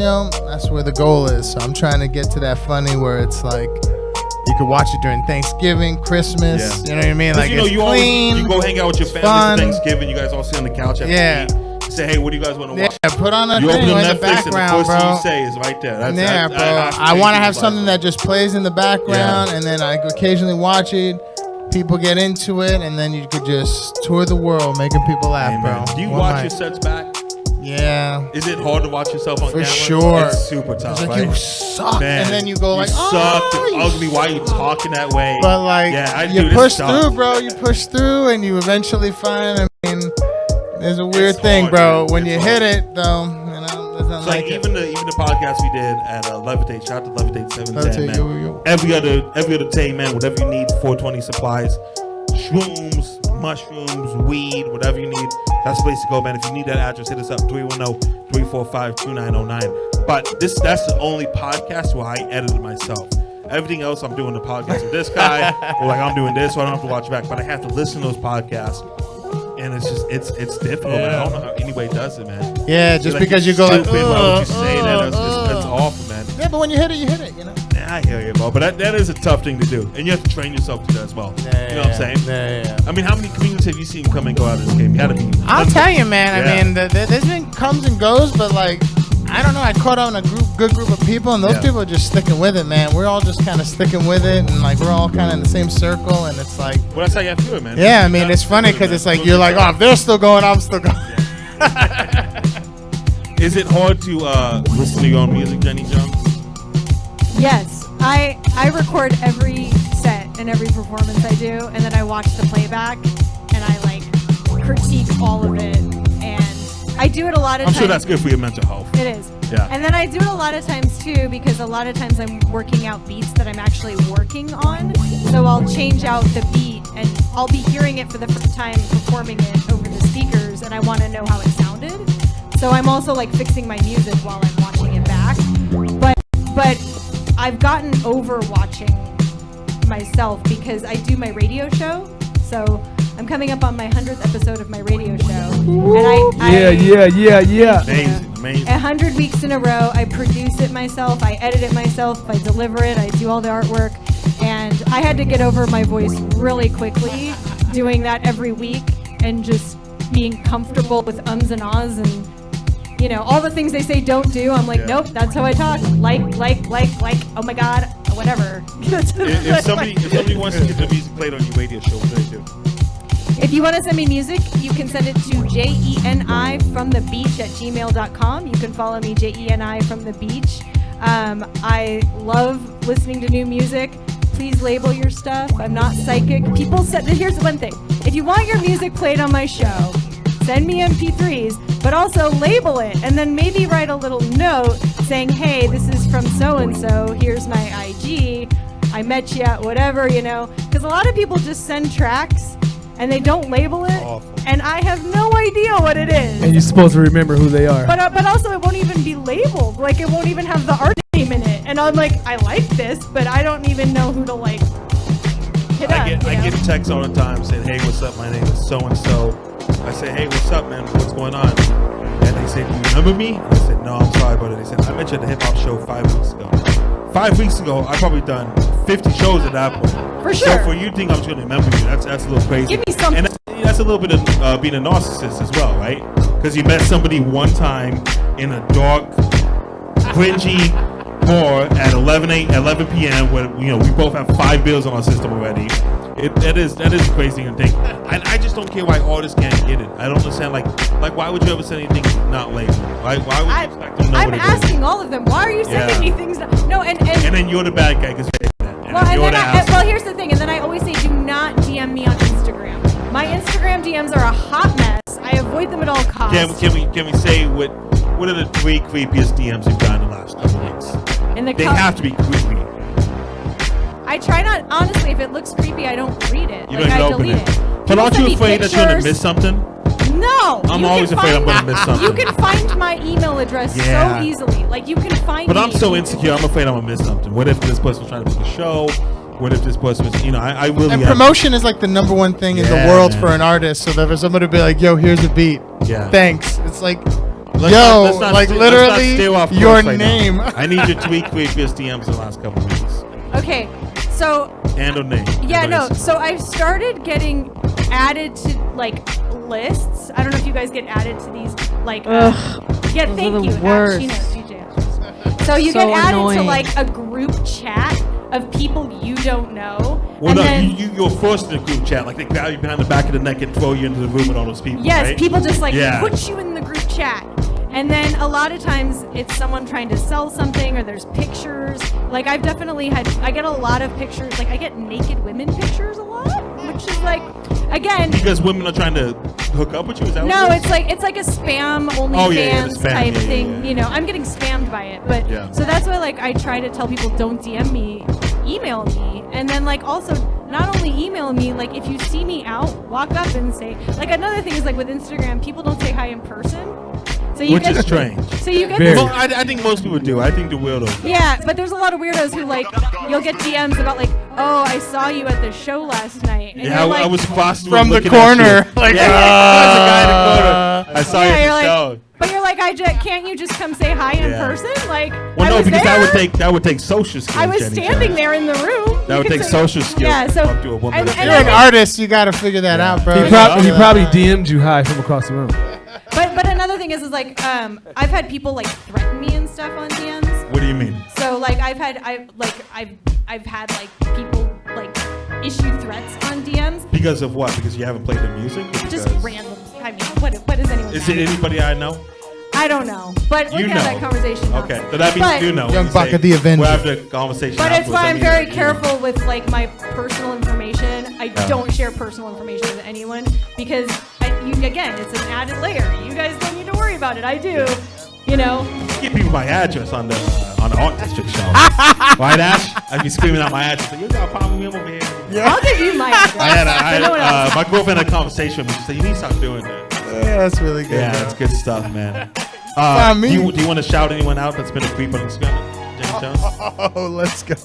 Speaker 6: that's where the goal is. So I'm trying to get to that funny where it's like you could watch it during Thanksgiving, Christmas.
Speaker 1: Yeah.
Speaker 6: You know what I mean?
Speaker 1: 'Cause
Speaker 6: Like
Speaker 1: you know,
Speaker 6: it's
Speaker 1: you
Speaker 6: clean.
Speaker 1: always you go hang out with your family
Speaker 6: fun.
Speaker 1: for Thanksgiving. You guys all sit on the couch after
Speaker 6: Yeah.
Speaker 1: you eat. Say, hey, what do you guys want to
Speaker 6: Yeah,
Speaker 1: watch?
Speaker 6: put on a
Speaker 1: You
Speaker 6: thing
Speaker 1: open
Speaker 6: in
Speaker 1: up
Speaker 6: the
Speaker 1: Netflix and the
Speaker 6: background,
Speaker 1: first thing
Speaker 6: bro.
Speaker 1: you say is right there. That's,
Speaker 6: Yeah,
Speaker 1: that's,
Speaker 6: bro. I want to have
Speaker 1: like
Speaker 6: something that just plays in the background, and then I occasionally watch it. People get into it, and then you could just tour the world, making people laugh,
Speaker 1: Amen.
Speaker 6: bro.
Speaker 1: Do you
Speaker 6: One
Speaker 1: watch
Speaker 6: night.
Speaker 1: your sets back?
Speaker 6: Yeah.
Speaker 1: Is it hard to watch yourself on
Speaker 6: For
Speaker 1: camera?
Speaker 6: sure.
Speaker 1: It's super tough,
Speaker 6: It's like
Speaker 1: right?
Speaker 6: you suck,
Speaker 1: Man,
Speaker 6: and then you go like,
Speaker 1: you
Speaker 6: oh,
Speaker 1: suck. You're ugly. Why are you talking that way?
Speaker 6: But like,
Speaker 1: yeah, I
Speaker 6: you
Speaker 1: do. This
Speaker 6: push
Speaker 1: sucks.
Speaker 6: through, bro. You push through, and you eventually find. I mean, there's a weird
Speaker 1: It's
Speaker 6: thing,
Speaker 1: hard,
Speaker 6: bro.
Speaker 1: man.
Speaker 6: When
Speaker 1: It's
Speaker 6: you
Speaker 1: hard.
Speaker 6: hit it, though, there's nothing
Speaker 1: So like
Speaker 6: like
Speaker 1: even the podcast we did at Levitate, shout out to Levitate 710,
Speaker 6: Levitate,
Speaker 1: man.
Speaker 6: yo.
Speaker 1: Every other day, man, whatever you need, 420 supplies, shrooms, mushrooms, weed, whatever you need, that's the place to go, man. If you need that address, hit us up, 310-345-2909. But that's the only podcast where I edited myself. Everything else, I'm doing the podcast with this guy, or like I'm doing this, so I don't have to watch back. But I have to listen to those podcasts, and it's just it's difficult, man. I don't know how anybody does it, man.
Speaker 6: Yeah, just
Speaker 1: Like,
Speaker 6: because you go like,
Speaker 1: stupid, why would you say that? That's awful, man.
Speaker 6: Yeah, but when you hit it, you know.
Speaker 1: Yeah, I hear you, bro. But that is a tough thing to do, and you have to train yourself to that as well. You know what I'm saying?
Speaker 6: Yeah.
Speaker 1: I mean, how many comedians have you seen come and go out of this game? You gotta be.
Speaker 6: I'll tell you, man.
Speaker 1: Yeah.
Speaker 6: I mean, there's been comes and goes, but like, I don't know. I caught on a good group of people, and those
Speaker 1: Yeah.
Speaker 6: people are just sticking with it, man. We're all just kind of sticking with it, and like we're all kind of in the same circle, and it's like,
Speaker 1: Well, that's how you have to do it, man.
Speaker 6: yeah. I mean, it's funny because it's like you're like, oh, if they're still going, I'm still going.
Speaker 1: Is it hard to listen to your own music, Jenny Jones?
Speaker 5: Yes, I record every set and every performance I do, and then I watch the playback, and I like critique all of it, and I do it a lot of
Speaker 1: I'm
Speaker 5: times.
Speaker 1: sure that's good for your mental health.
Speaker 5: It is.
Speaker 1: Yeah.
Speaker 5: And then I do it a lot of times too, because a lot of times I'm working out beats that I'm actually working on. So I'll change out the beat, and I'll be hearing it for the first time, performing it over the speakers, and I want to know how it sounded. So I'm also like fixing my music while I'm watching it back. But I've gotten over watching myself because I do my radio show. So I'm coming up on my 100th episode of my radio show. And
Speaker 4: Yeah.
Speaker 1: Amazing.
Speaker 5: 100 weeks in a row, I produce it myself, I edit it myself, I deliver it, I do all the artwork, and I had to get over my voice really quickly doing that every week and just being comfortable with ums and ahs and, you know, all the things they say don't do. I'm like,
Speaker 1: Yeah.
Speaker 5: nope, that's how I talk. Like, oh my God, whatever.
Speaker 1: If somebody wants to get the music played on your radio show, what do they do?
Speaker 5: If you want to send me music, you can send it to jeni@gmail.com. You can follow me, JENI from the beach. I love listening to new music. please label your stuff. I'm not psychic. People said, here's one thing. If you want your music played on my show, send me MP3s, but also label it, and then maybe write a little note saying, hey, this is from so-and-so, here's my IG, I met you at whatever, you know, because a lot of people just send tracks and they don't label it, and I have no idea what it is.
Speaker 4: And you're supposed to remember who they are.
Speaker 5: But also it won't even be labeled, like it won't even have the art name in it, and I'm like, I like this, but I don't even know who to like hit up.
Speaker 1: I get texts all the time saying, hey, what's up, my name is so-and-so. I say, hey, what's up, man, what's going on? And they say, do you remember me? And I said, no, I'm sorry about it. They said, I met you at the hip-hop show 5 weeks ago. 5 weeks ago, I've probably done 50 shows at that point.
Speaker 5: For sure.
Speaker 1: So for you to think I'm just going to remember you, that's a little crazy.
Speaker 5: Give me something.
Speaker 1: And that's a little bit of being a narcissist as well, right? Because you met somebody one time in a dark, cringy bar at 11 p.m. where, you know, we both have 5 bills on our system already. That is a crazy thing. I just don't care why artists can't get it. I don't understand, like why would you ever send anything not labeled? Why would you expect them to know
Speaker 5: I'm
Speaker 1: what it is?
Speaker 5: asking all of them, why are you sending me things? No, and
Speaker 1: then you're the bad guy because
Speaker 5: well, here's the thing, and then I always say, do not DM me on Instagram. My Instagram DMs are a hot mess. I avoid them at all costs.
Speaker 1: Can we say what are the 3 creepiest DMs you've gotten in the last couple weeks? They have to be creepy.
Speaker 5: I try not, honestly, if it looks creepy, I don't read it.
Speaker 1: You don't even open it. But aren't you afraid that you're going to miss something?
Speaker 5: No.
Speaker 1: I'm always afraid I'm going to miss something.
Speaker 5: You can find my email address so easily. Like, you can find
Speaker 1: But
Speaker 5: me.
Speaker 1: I'm so insecure, I'm afraid I'm going to miss something. What if this person was trying to book a show? What if this person was, you know, I really...
Speaker 6: And promotion is like the #1 thing in the world for an artist. So that for somebody to be like, yo, here's a beat. Yeah. Thanks. It's like... literally your name.
Speaker 1: I need your 3 creepiest DMs in the last couple of weeks.
Speaker 5: Okay, so...
Speaker 1: And a name.
Speaker 5: Yeah, no, so I've started getting added to, like, lists. I don't know if you guys get added to these, like... yeah, thank you.
Speaker 2: Worst.
Speaker 5: So you
Speaker 2: So
Speaker 5: get added to,
Speaker 2: annoying.
Speaker 5: like, a group chat of people you don't know.
Speaker 1: Well,
Speaker 5: and
Speaker 1: no,
Speaker 5: then,
Speaker 1: you're forced in a group chat. Like, they grab you behind the back of the neck and throw you into the room with all those people,
Speaker 5: yes,
Speaker 1: right?
Speaker 5: people just, like, put you in the group chat. And then a lot of times it's someone trying to sell something, or there's pictures. Like, I've definitely I get a lot of pictures. Like, I get naked women pictures a lot, which is like, again.
Speaker 1: Because women are trying to hook up with you? Is that
Speaker 5: No,
Speaker 1: what it is?
Speaker 5: it's like a spam OnlyFans type thing. You know, I'm getting spammed by it. But so that's why, like, I try to tell people, don't DM me, email me. And then, like, also, not only email me, like, if you see me out, walk up and say, like, another thing is, like, with Instagram, people don't say hi in person. So you
Speaker 1: Which
Speaker 5: get,
Speaker 1: is strange.
Speaker 5: So you get this.
Speaker 1: Well, I think most people do. I think the weirdos.
Speaker 5: Yeah, but there's a lot of weirdos who, like, you'll get DMs about, like, oh, I saw you at the show last night. And
Speaker 1: Yeah, I was fast
Speaker 6: from the corner.
Speaker 1: Like, there's a guy in the corner. I saw you at the show.
Speaker 5: But you're like, can't you just come say hi in person? Like,
Speaker 1: well, no, because
Speaker 5: there.
Speaker 1: that would take social skills.
Speaker 5: I was
Speaker 1: Jenny
Speaker 5: standing there in the room.
Speaker 1: That would take social skills.
Speaker 5: Yeah, so
Speaker 1: to talk to a woman.
Speaker 6: You're an artist. You got to figure that out, bro.
Speaker 4: He probably DM'd you hi from across the room.
Speaker 5: But another thing is like, I've had people, like, threaten me and stuff on DMs.
Speaker 1: What do you mean?
Speaker 5: So, like, I've had like people, like, issue threats on DMs.
Speaker 1: Because of what? Because you haven't played their music?
Speaker 5: Just random. I mean, what is anyone?
Speaker 1: Is it anybody I know?
Speaker 5: I don't know, but we
Speaker 1: You
Speaker 5: can have
Speaker 1: know.
Speaker 5: that conversation.
Speaker 1: Okay, so that means you know.
Speaker 6: Young
Speaker 1: You
Speaker 6: Buck
Speaker 1: say,
Speaker 6: of the Avenger.
Speaker 1: We'll have the conversation.
Speaker 5: But it's why I'm
Speaker 1: afterwards.
Speaker 5: very
Speaker 1: You know.
Speaker 5: careful with, like, my personal information. I don't share personal information with anyone because, again, it's an added layer. You guys don't need to worry about it. I do, you know.
Speaker 1: Give people my address on the Art District show. Right, Ash? I'd be screaming out my address. Like, you got a problem with me over here?
Speaker 5: I'll give you my address.
Speaker 1: My girlfriend had a conversation with me. She said, you need to stop doing that.
Speaker 6: Yeah, that's really good.
Speaker 1: Yeah,
Speaker 6: bro.
Speaker 1: that's good stuff, man.
Speaker 6: Me.
Speaker 1: Do you want to shout anyone out that's been a creep on Instagram? Jenny Jones?
Speaker 6: Oh, let's go.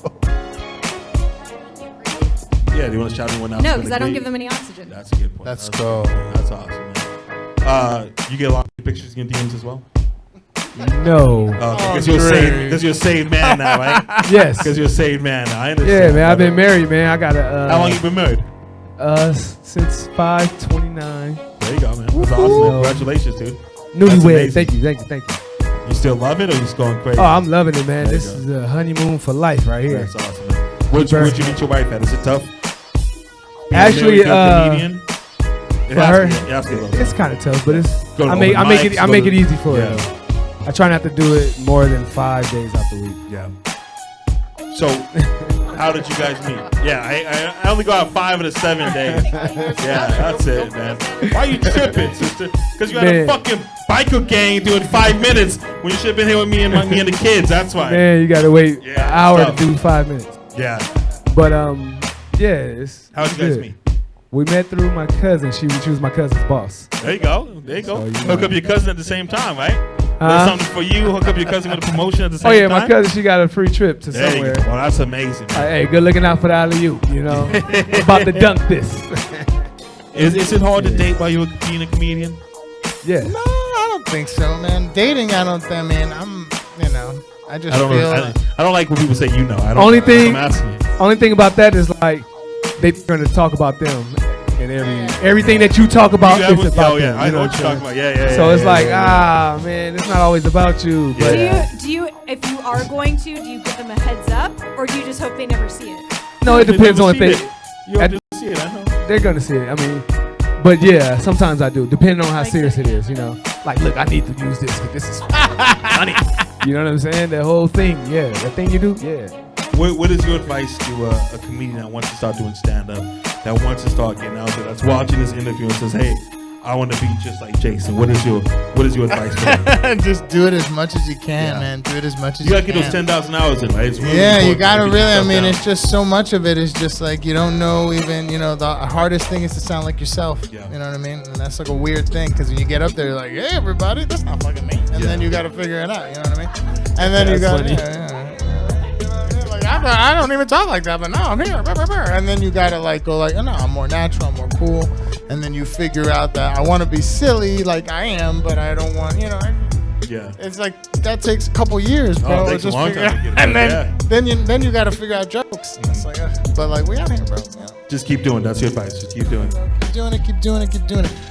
Speaker 1: Yeah, do you want to shout anyone out?
Speaker 5: No, because I don't give them any oxygen.
Speaker 1: That's a good point.
Speaker 6: Let's go.
Speaker 1: That's awesome, man. You get a lot of pictures in your DMs as well?
Speaker 4: No.
Speaker 1: Because you're a saved man now, right?
Speaker 4: Yes.
Speaker 1: Because you're a saved man now. I understand.
Speaker 4: Yeah, man. I've been married, man. I got a.
Speaker 1: How long you been married?
Speaker 4: Since 5/29.
Speaker 1: There you go, man. That's awesome, man. Congratulations, dude.
Speaker 4: Newlywed. Thank you.
Speaker 1: You still love it, or you just going crazy?
Speaker 4: Oh, I'm loving it, man.
Speaker 1: There you
Speaker 4: This
Speaker 1: go.
Speaker 4: is a honeymoon for life right here.
Speaker 1: That's awesome, man. Where'd you meet your wife at? Is it tough? Being
Speaker 4: Actually,
Speaker 1: a comedian?
Speaker 4: for her,
Speaker 1: it has to be a little
Speaker 4: it's
Speaker 1: tough.
Speaker 4: kind of tough, but it's
Speaker 1: Go to
Speaker 4: I make
Speaker 1: open mics,
Speaker 4: I
Speaker 1: go
Speaker 4: make
Speaker 1: to-
Speaker 4: it easy for
Speaker 1: yeah.
Speaker 4: her. I try not to do it more than 5 days out the week.
Speaker 1: Yeah. So, How did you guys meet? Yeah, I only go out 5 of the 7 days. Yeah, that's it, man. Why you tripping, sister? Because you had a fucking biker gang doing 5 minutes when you should have been here with me and the kids. That's why.
Speaker 4: Man, you gotta wait an hour to do 5 minutes.
Speaker 1: Yeah.
Speaker 4: But yeah, it's
Speaker 1: How'd you guys meet?
Speaker 4: We met through my cousin. She was my cousin's boss.
Speaker 1: There you go.
Speaker 4: So,
Speaker 1: Hook up your cousin at the same time, right? There's something for you. Hook up your cousin with a promotion at the same time.
Speaker 4: Oh yeah, my cousin, she got a free trip to
Speaker 1: there
Speaker 4: somewhere.
Speaker 1: You go. Well, that's amazing.
Speaker 4: Hey, good looking out for the alley-oop, you know. About to dunk this.
Speaker 1: Is it hard to date while you're being a comedian?
Speaker 4: Yeah.
Speaker 6: No, I don't think so, man. Dating, I don't think, man. I just feel.
Speaker 1: I don't like when people say you know. I don't.
Speaker 4: Only thing about that is like they're going to talk about them, and everything that you talk about is about them.
Speaker 1: I know what you're talking about. Yeah.
Speaker 4: So it's like, man, it's not always about you. But
Speaker 5: Do you, if you are going to, do you give them a heads up, or do you just hope they never see it?
Speaker 4: No, it depends on if they.
Speaker 1: You have to see it. I know.
Speaker 4: They're gonna see it. I mean, but yeah, sometimes I do, depending on how serious it is. You know, like, look, I need to use this because this is funny. You know what I'm saying? The whole thing, yeah. The thing you do, yeah.
Speaker 1: What is your advice to a comedian that wants to start doing stand-up, that wants to start getting out there, that's watching this interview and says, hey, I want to be just like Jason? What is your advice for them?
Speaker 6: Just do it as much as you can, man. Do it as much as you can.
Speaker 1: You got to get those 10,000 hours in, right? It's really
Speaker 6: you got to really,
Speaker 1: down.
Speaker 6: it's just so much of it is just like you don't know even, the hardest thing is to sound like yourself.
Speaker 1: Yeah.
Speaker 6: You know what I mean? And that's like a weird thing because when you get up there, you're like, hey, everybody, that's not fucking me. And then you got to figure it out. You know what I mean? And then you got I don't even talk like that, but no, I'm here. And then you gotta go no, I'm more natural, I'm more cool. And then you figure out that I want to be silly like I am, but I don't want,
Speaker 1: Yeah.
Speaker 6: It's like that takes a couple years, bro.
Speaker 1: Oh, it takes a long time to get it
Speaker 6: and
Speaker 1: right,
Speaker 6: then you gotta figure out jokes. It's like, but like we out here, bro. Yeah.
Speaker 1: Just keep doing. That's your advice. Just keep doing it.
Speaker 6: Keep doing it.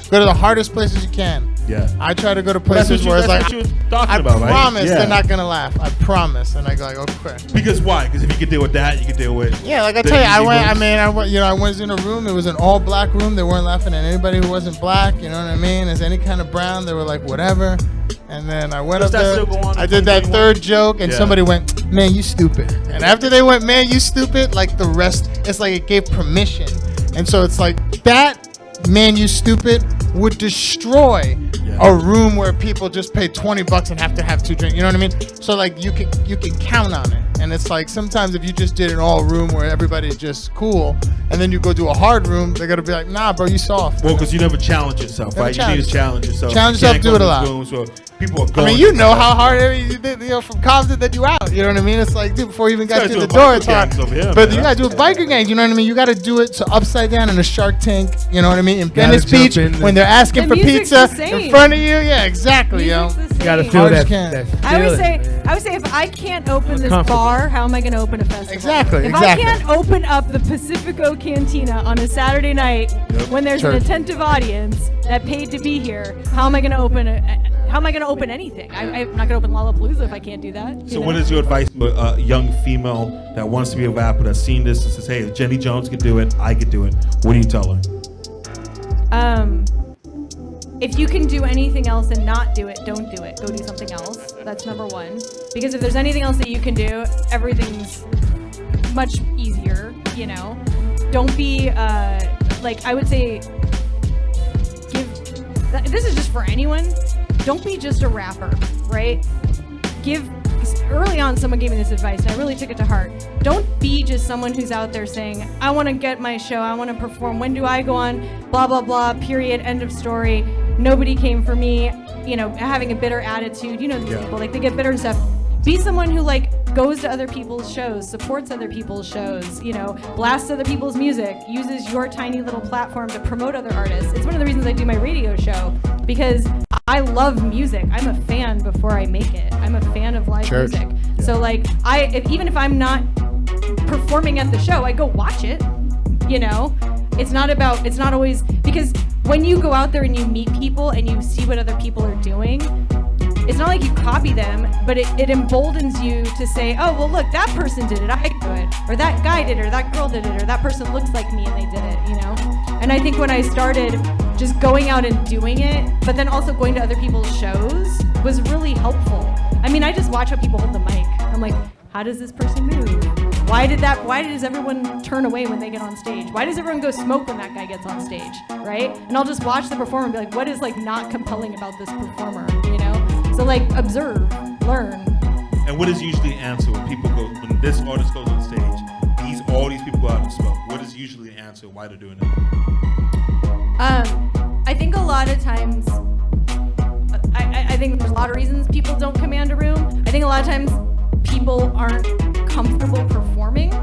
Speaker 6: Go to the hardest places you can.
Speaker 1: Yeah.
Speaker 6: I try to go to places where it's like, I promise they're not gonna laugh. I promise. And I go like, okay.
Speaker 1: Because why? Because if you can deal with that, you can deal with.
Speaker 6: Yeah, like I tell you, I was in a room. It was an all black room. They weren't laughing at anybody who wasn't black. You know what I mean? As any kind of brown, they were like whatever. And then I went up there. I did that third joke, and somebody went, "Man, you stupid." And after they went, "Man, you stupid," like the rest, it's like it gave permission. And so it's like that, "Man, you stupid," would destroy a room where people just pay $20 and have to have 2 drinks. You know what I mean? So like you can count on it. And it's like sometimes if you just did an all room where everybody's just cool, and then you go do a hard room, they're gonna be like, "Nah, bro, you soft."
Speaker 1: Well, because you never challenge yourself, right? You need to challenge yourself.
Speaker 6: Challenge yourself, do it a lot.
Speaker 1: So people are going.
Speaker 6: I mean, you know how hard you did, from Compton that you out. You know what I mean? It's like, dude, before you even got to the door, it's hard. But you gotta do a biker gangs. You know what I mean? You gotta do it so upside down in a Shark Tank. You know what I mean? In Venice Beach, when they're asking for pizza in front of you. Yeah, exactly, yo.
Speaker 4: You gotta feel that.
Speaker 5: I would say if I can't open this bar, how am I gonna open a festival?
Speaker 6: Exactly.
Speaker 5: If I can't open up the Pacifico Cantina on a Saturday night when there's an attentive audience that paid to be here, how am I gonna open anything? I'm not gonna open Lollapalooza if I can't do that.
Speaker 1: So what is your advice for a young female that wants to be a rapper that's seen this and says, "Hey, if Jenny Jones can do it, I could do it"? What do you tell her?
Speaker 5: If you can do anything else and not do it, don't do it. Go do something else. That's number one. Because if there's anything else that you can do, everything's much easier, Don't be, I would say, this is just for anyone. Don't be just a rapper, right? Early on, someone gave me this advice, and I really took it to heart. Don't be just someone who's out there saying, "I want to get my show, I want to perform. When do I go on? Blah, blah, blah, period, end of story. Nobody came for me," having a bitter attitude. These people, they get bitter and stuff. Be someone who, goes to other people's shows, supports other people's shows, blasts other people's music, uses your tiny little platform to promote other artists. It's one of the reasons I do my radio show, because I love music. I'm a fan before I make it. I'm a fan of live music. Yeah. So even if I'm not performing at the show, I go watch it. It's not always, because when you go out there and you meet people and you see what other people are doing, it's not like you copy them, but it emboldens you to say, "Oh, well, look, that person did it, I can do it," or "That guy did it, or that girl did it, or that person looks like me and they did it," And I think when I started just going out and doing it, but then also going to other people's shows was really helpful. I mean, I just watch how people hold the mic. I'm like, how does this person move? Why does everyone turn away when they get on stage? Why does everyone go smoke when that guy gets on stage, right? And I'll just watch the performer and be like, what is like not compelling about this performer, you know? So like observe, learn.
Speaker 1: And what is usually the answer when this artist goes on stage? All these people go out and smoke. What is usually the answer why they're doing it?
Speaker 5: I think a lot of times, I think there's a lot of reasons people don't command a room. I think a lot of times people aren't comfortable performing,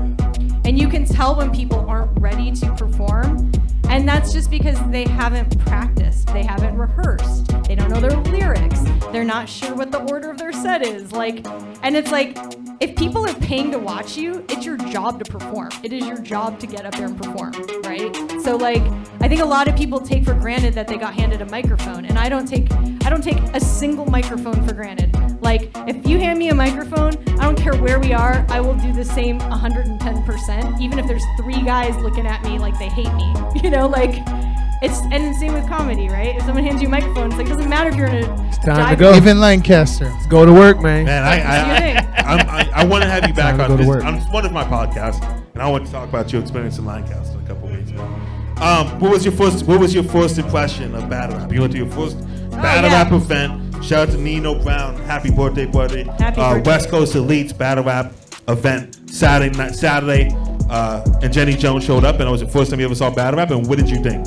Speaker 5: and you can tell when people aren't ready to perform, and that's just because they haven't practiced, they haven't rehearsed, they don't know their lyrics, they're not sure what the order of their set is, like, and it's like, if people are paying to watch you, it's your job to perform. It is your job to get up there and perform, right? So like, I think a lot of people take for granted that they got handed a microphone, and I don't take a single microphone for granted. Like, if you hand me a microphone, I don't care where we are, I will do the same 110%, even if there's 3 guys looking at me like they hate me, you know, like, and the same with comedy, right? If someone hands you a microphone, it's like, it doesn't matter if you're in a
Speaker 4: It's time to go.
Speaker 6: Even Lancaster.
Speaker 4: Let's go to work, man.
Speaker 1: Man, I want to have you back
Speaker 4: Time to
Speaker 1: on
Speaker 4: go to
Speaker 1: this.
Speaker 4: work.
Speaker 1: On one of my podcasts, and I want to talk about your experience in Lancaster in a couple of weeks. What was your first impression of battle rap? You went to your first battle rap event. Shout out to Nino Brown. Happy birthday, buddy.
Speaker 5: Happy birthday.
Speaker 1: West Coast Elites battle rap event Saturday. And Jenny Jones showed up, and it was the first time you ever saw battle rap. And what did you think?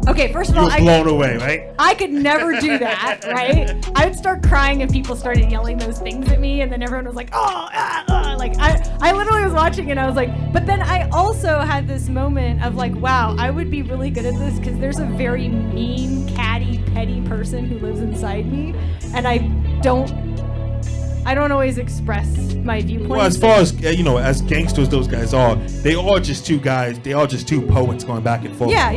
Speaker 5: Okay, first of
Speaker 1: You
Speaker 5: all,
Speaker 1: were blown away, right?
Speaker 5: I could never do that, right? I would start crying if people started yelling those things at me, and then everyone was like, like I literally was watching and I was like, but then I also had this moment of like, wow, I would be really good at this because there's a very mean, catty, petty person who lives inside me, and I don't always express my viewpoints.
Speaker 1: Well, as far as as gangsters those guys are, they are just two guys. They are just two poets going back and forth.
Speaker 5: Yeah.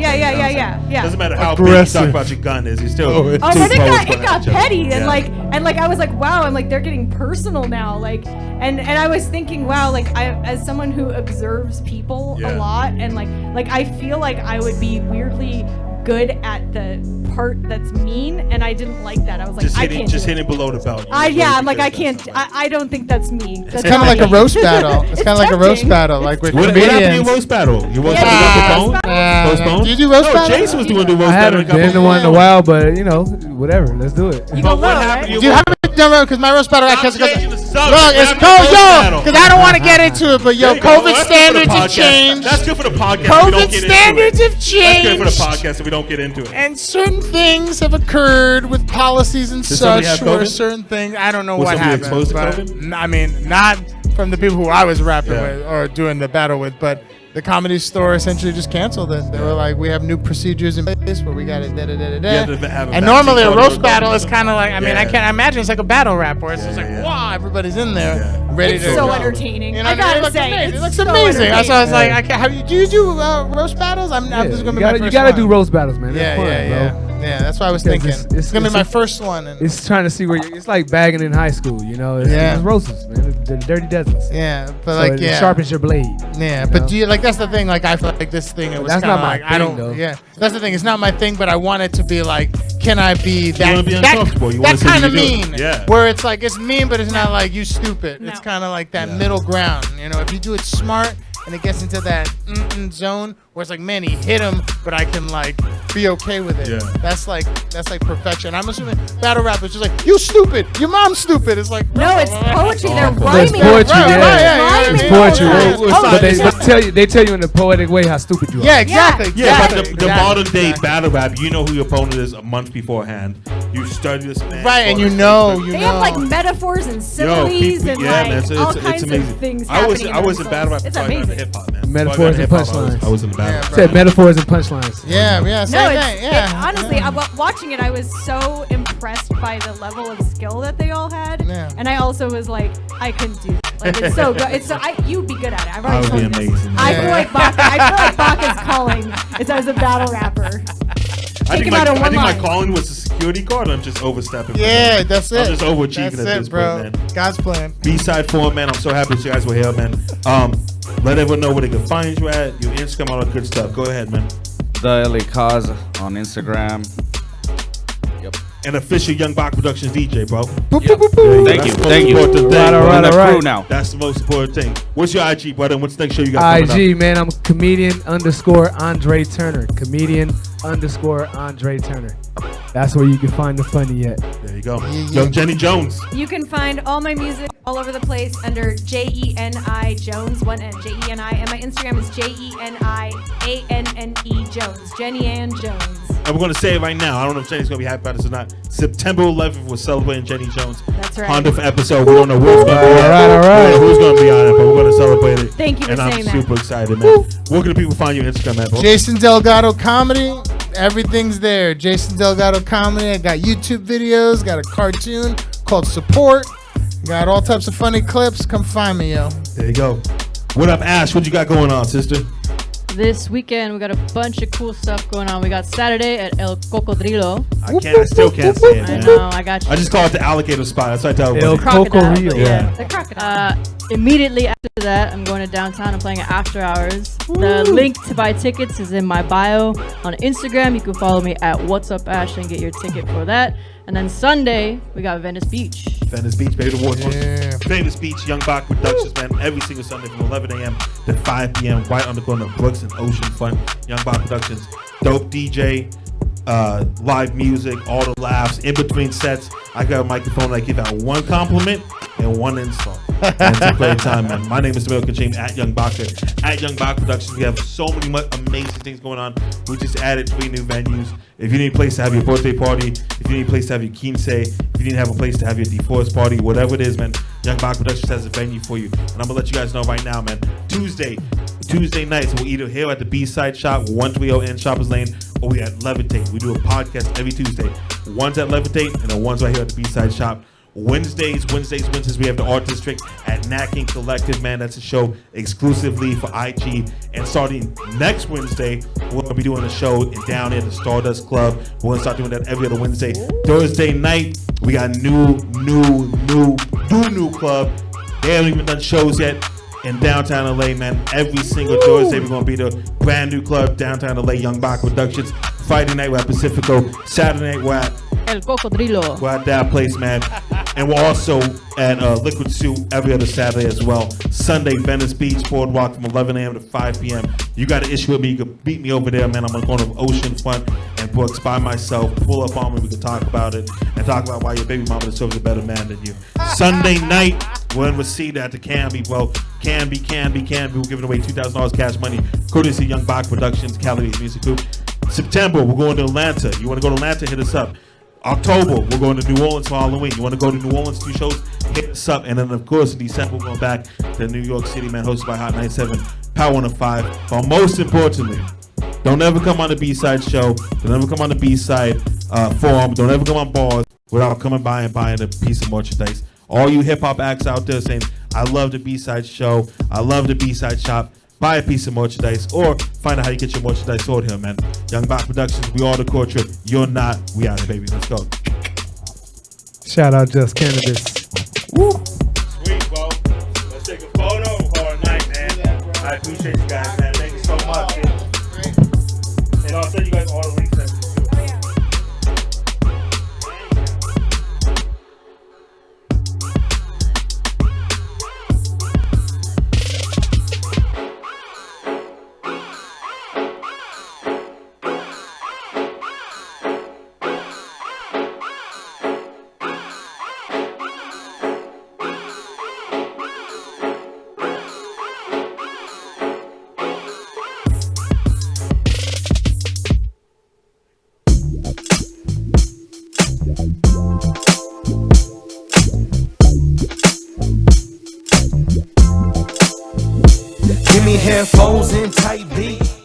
Speaker 1: Doesn't matter how big you talk about your gun is. It's still two
Speaker 5: But
Speaker 1: poets
Speaker 5: it got
Speaker 1: going at
Speaker 5: petty,
Speaker 1: each other.
Speaker 5: and like I was like, wow, I'm like, they're getting personal now, like, and I was thinking, wow, like, I, as someone who observes people a lot, and like I feel like I would be weirdly good at the part that's mean, and I didn't like that. I was like, I can't
Speaker 1: hitting below the belt.
Speaker 5: I'm like, I can't. I don't think that's me.
Speaker 6: It's kind of like a roast battle. It's kind of like a roast battle, like with
Speaker 1: What happened to your
Speaker 6: comedians.
Speaker 1: roast battle? You roast
Speaker 5: Yeah,
Speaker 1: postponed?
Speaker 6: Do you do roast
Speaker 1: No,
Speaker 6: battle?
Speaker 1: Jason was doing the roast
Speaker 4: I
Speaker 1: battle.
Speaker 4: haven't been to one in a while, but whatever. Let's do it.
Speaker 5: You
Speaker 1: But
Speaker 5: go
Speaker 1: what
Speaker 5: low,
Speaker 1: happened
Speaker 5: right?
Speaker 1: to your
Speaker 6: Do you
Speaker 1: roast
Speaker 6: have it done because my roast battle
Speaker 1: I'm
Speaker 6: because
Speaker 1: changing the subject.
Speaker 6: look, it's
Speaker 1: What happened to
Speaker 6: cold,
Speaker 1: your roast
Speaker 6: yo,
Speaker 1: battle?
Speaker 6: because I don't want to get into it, but yo,
Speaker 1: There you go.
Speaker 6: COVID
Speaker 1: Well, that's good for the
Speaker 6: standards have
Speaker 1: podcast.
Speaker 6: changed.
Speaker 1: That's good for the podcast. if we don't
Speaker 6: COVID
Speaker 1: get into
Speaker 6: standards
Speaker 1: it.
Speaker 6: have
Speaker 1: That's good for the
Speaker 6: changed.
Speaker 1: podcast if we don't get into it.
Speaker 6: And certain things have occurred with policies and
Speaker 1: Did somebody
Speaker 6: such
Speaker 1: have
Speaker 6: where
Speaker 1: COVID?
Speaker 6: certain things, I don't know
Speaker 1: Was
Speaker 6: what
Speaker 1: somebody
Speaker 6: happened.
Speaker 1: exposed to
Speaker 6: But
Speaker 1: COVID?
Speaker 6: I mean, not from the people who I was rapping
Speaker 1: Yeah.
Speaker 6: with or doing the battle with, but the Comedy Store essentially just canceled it. They were like, we have new procedures in place where we got it,
Speaker 1: You have to have a
Speaker 6: And
Speaker 1: vaccine
Speaker 6: normally a
Speaker 1: card
Speaker 6: roast
Speaker 1: or
Speaker 6: battle is
Speaker 1: something.
Speaker 6: kind of like, I mean, I
Speaker 1: Yeah.
Speaker 6: can't imagine it's like a battle rap where it's just
Speaker 1: Yeah,
Speaker 6: like,
Speaker 1: yeah.
Speaker 6: wow, everybody's in there
Speaker 1: Yeah.
Speaker 6: ready
Speaker 5: It's
Speaker 6: to
Speaker 5: so
Speaker 6: go.
Speaker 5: entertaining.
Speaker 6: You know
Speaker 5: I
Speaker 6: what I mean?
Speaker 5: gotta
Speaker 6: It looks
Speaker 5: say,
Speaker 6: amazing.
Speaker 5: it's
Speaker 6: It looks
Speaker 5: so
Speaker 6: amazing. That's why I was
Speaker 5: entertaining.
Speaker 6: like, do you do roast battles? I'm
Speaker 4: Yeah,
Speaker 6: this is gonna
Speaker 4: you
Speaker 6: be my
Speaker 4: gotta,
Speaker 6: first
Speaker 4: you gotta
Speaker 6: one.
Speaker 4: do roast battles, man. That's fun, bro.
Speaker 6: Yeah, that's what I was
Speaker 4: Because
Speaker 6: thinking. It's gonna be my first one. And
Speaker 4: It's trying to see where it's like bagging in high school, you know. It's,
Speaker 6: Yeah.
Speaker 4: it's roasts, man. The dirty dozens.
Speaker 6: yeah, but
Speaker 4: So
Speaker 6: like
Speaker 4: it
Speaker 6: yeah,
Speaker 4: sharpens your blade.
Speaker 6: yeah.
Speaker 4: you
Speaker 6: But
Speaker 4: know?
Speaker 6: do you like that's the thing? Like I feel like this thing. It was
Speaker 4: That's
Speaker 6: kinda
Speaker 4: not my
Speaker 6: like I
Speaker 4: thing,
Speaker 6: don't.
Speaker 4: though.
Speaker 6: Yeah, that's the thing. It's not my thing, but I want it to be like, can I be
Speaker 1: wanna
Speaker 6: that
Speaker 1: be uncomfortable. You wanna
Speaker 6: that
Speaker 1: see
Speaker 6: kind of
Speaker 1: you do it.
Speaker 6: mean?
Speaker 1: Yeah.
Speaker 6: Where it's like it's mean, but it's not like you stupid.
Speaker 5: No.
Speaker 6: It's kind of like that middle ground. You know, if you do it smart and it gets into that zone where it's like, man, he hit him, but I can like be okay with it.
Speaker 1: Yeah.
Speaker 6: That's like perfection. I'm assuming battle rap is just like, you stupid, your mom's stupid. It's like
Speaker 5: No, it's poetry. They're
Speaker 4: There's
Speaker 5: rhyming.
Speaker 4: poetry,
Speaker 6: Right,
Speaker 4: yeah.
Speaker 6: right, yeah,
Speaker 5: Rhyming
Speaker 6: yeah,
Speaker 4: It's
Speaker 6: yeah,
Speaker 4: poetry,
Speaker 6: yeah,
Speaker 4: right?
Speaker 6: yeah.
Speaker 4: But they tell you in a poetic way how stupid you are.
Speaker 6: Yeah, exactly.
Speaker 1: Yeah, but
Speaker 6: exactly,
Speaker 1: the
Speaker 6: exactly,
Speaker 1: modern day
Speaker 6: exactly.
Speaker 1: battle rap, you know who your opponent is a month beforehand. You study this man.
Speaker 6: Right, and you know.
Speaker 5: They have like metaphors and similes and like
Speaker 1: man, so
Speaker 5: all
Speaker 1: it's
Speaker 5: kinds
Speaker 1: amazing.
Speaker 5: of things
Speaker 1: I was
Speaker 5: happening
Speaker 1: in battle rap
Speaker 5: It's
Speaker 1: before I got into
Speaker 5: amazing.
Speaker 1: hip hop, man.
Speaker 4: Metaphors
Speaker 1: Before I
Speaker 4: and
Speaker 1: got into hip-hop,
Speaker 4: punchlines.
Speaker 1: I was in the battle.
Speaker 6: Yeah,
Speaker 1: rap.
Speaker 6: bro.
Speaker 4: Said metaphors and punchlines.
Speaker 6: Yeah, same
Speaker 5: No,
Speaker 6: thing. Yeah.
Speaker 5: honestly, watching it, I was so impressed by the level of skill that they all had,
Speaker 6: Yeah.
Speaker 5: and I also was like, I couldn't do that. Like it's so good. It's so you'd be good at it. I've already
Speaker 1: I would
Speaker 5: told
Speaker 1: be
Speaker 5: you this.
Speaker 1: amazing.
Speaker 5: I
Speaker 6: Yeah.
Speaker 5: feel like Baka's calling is as a battle rapper.
Speaker 1: I
Speaker 5: Take
Speaker 1: think
Speaker 5: him out in
Speaker 1: my
Speaker 5: one line.
Speaker 1: calling was a security card. I'm just overstepping.
Speaker 6: Yeah, that's it.
Speaker 1: I'm just overachieving
Speaker 6: That's
Speaker 1: at
Speaker 6: it,
Speaker 1: this
Speaker 6: bro.
Speaker 1: point, man.
Speaker 6: God's plan.
Speaker 1: B-side form, man. I'm so happy that you guys were here, man. Let everyone know where they can find you at. Your Instagram, all that good stuff. Go ahead, man.
Speaker 3: The LA Cause on Instagram. Yep.
Speaker 1: an official Young Bach Productions DJ, bro.
Speaker 3: Thank you. Thank you.
Speaker 1: All
Speaker 4: right, all right, all right.
Speaker 3: Crew now.
Speaker 1: That's the most important thing. What's your IG, brother? And what's the next show you got coming up?
Speaker 4: IG, man, I'm comedian_Andre Turner. Comedian_Andre Turner. That's where you can find the funny at.
Speaker 1: There you go. Young Jenny Jones.
Speaker 5: You can find all my music all over the place under JENI Jones, one N, JENI, and my Instagram is JENIANNE Jones, Jenny Ann Jones.
Speaker 1: And we're going to say it right now. I don't know if Jenny's going to be happy about this or not. September 11th, we're celebrating Jenny Jones.
Speaker 5: That's right.
Speaker 1: 100th episode. We don't know who's going to be on it.
Speaker 4: All right.
Speaker 1: Who's going to be on it, but we're going to celebrate it.
Speaker 5: Thank you for
Speaker 1: saying
Speaker 5: saying that.
Speaker 1: And I'm super excited, man. Where can the people find you on Instagram, man, bro?
Speaker 6: Jason Delgado Comedy. Everything's there. Jason Delgado Comedy. I got YouTube videos. Got a cartoon called Support. Got all types of funny clips. Come find me, yo.
Speaker 1: There you go. What up, Ash? What you got going on, sister?
Speaker 2: This weekend we got a bunch of cool stuff going on. We got Saturday at El Cocodrilo.
Speaker 1: I still can't say it,
Speaker 2: I
Speaker 1: man.
Speaker 2: know, I got you.
Speaker 1: I just call it the alligator spot. That's what I tell
Speaker 4: El
Speaker 1: everybody.
Speaker 2: Crocodile,
Speaker 4: Cocodilo.
Speaker 1: Yeah.
Speaker 5: The crocodile.
Speaker 2: Immediately after that, I'm going to downtown and playing at After Hours. The link to buy tickets is in my bio on Instagram. You can follow me at What's Up Ash and get your ticket for that. And then Sunday, we got Venice Beach.
Speaker 1: Venice Beach, baby. The Wars.
Speaker 6: Yeah.
Speaker 1: Venice Beach, Young Bach Productions, man. Every single Sunday from 11 a.m. to 5 p.m. right on the corner of Brooks and Ocean Front. Young Bach Productions. Dope DJ, live music, all the laughs. In between sets, I got a microphone. I give out one compliment and one insult. And it's a great time, man. My name is American James at Young Bacher. At Young Bach Productions, we have so many amazing things going on. We just added 3 new venues. If you need a place to have your birthday party, if you need a place to have your quince, if you need to have a place to have your divorce party, whatever it is, man, Young Bach Productions has a venue for you. And I'm going to let you guys know right now, man. Tuesday nights, we'll either here at the B-Side Shop, 130 N Shoppers Lane, or we at Levitate. We do a podcast every Tuesday. One's at Levitate, and then one's right here at the B-Side Shop. Wednesdays, we have the Art District at Knacking Collective, man. That's a show exclusively for IG. And starting next Wednesday, we're going to be doing a show down at the Stardust Club. We're going to start doing that every other Wednesday. Thursday night, we got new club. They haven't even done shows yet in downtown LA, man. Every single Thursday, we're going to be the brand new club, downtown LA, Young Bach Productions. Friday night, we're at Pacifico. Saturday night, we're at
Speaker 2: El Cocodrilo.
Speaker 1: We're at that place, man. And we're also at Liquid Suit every other Saturday as well. Sunday, Venice Beach, Boardwalk from 11 a.m. to 5 p.m. You got an issue with me, you can beat me over there, man. I'm on the corner of Ocean Front and Brooks by myself. Pull up on me, we can talk about it and talk about why your baby mama deserves a better man than you. Sunday night, we're in Reseda at the Canby, bro. Canby. We're giving away $2,000 cash money, courtesy Young Bach Productions, Calories Music Group. September, we're going to Atlanta. You want to go to Atlanta, hit us up. October, we're going to New Orleans for Halloween. You want to go to New Orleans, 2 shows, hit us up. And then, of course, in December, we're going back to New York City, man, hosted by Hot 97, Power 105. But most importantly, don't ever come on the B-Side show. Don't ever come on the B-Side forum. Don't ever come on bars without coming by and buying a piece of merchandise. All you hip-hop acts out there saying, I love the B-Side show. I love the B-Side shop. Buy a piece of merchandise or find out how you get your merchandise sold here, man. Young Bach Productions, we all the core trip. You're not. We out here, baby. Let's go.
Speaker 4: Shout out Just Cannabis.
Speaker 1: Woo. Sweet, bro. Let's take a photo all night, man. I appreciate you guys, man. Thank you so much. And I'll send you guys all the links.
Speaker 7: Give me headphones and tight beat.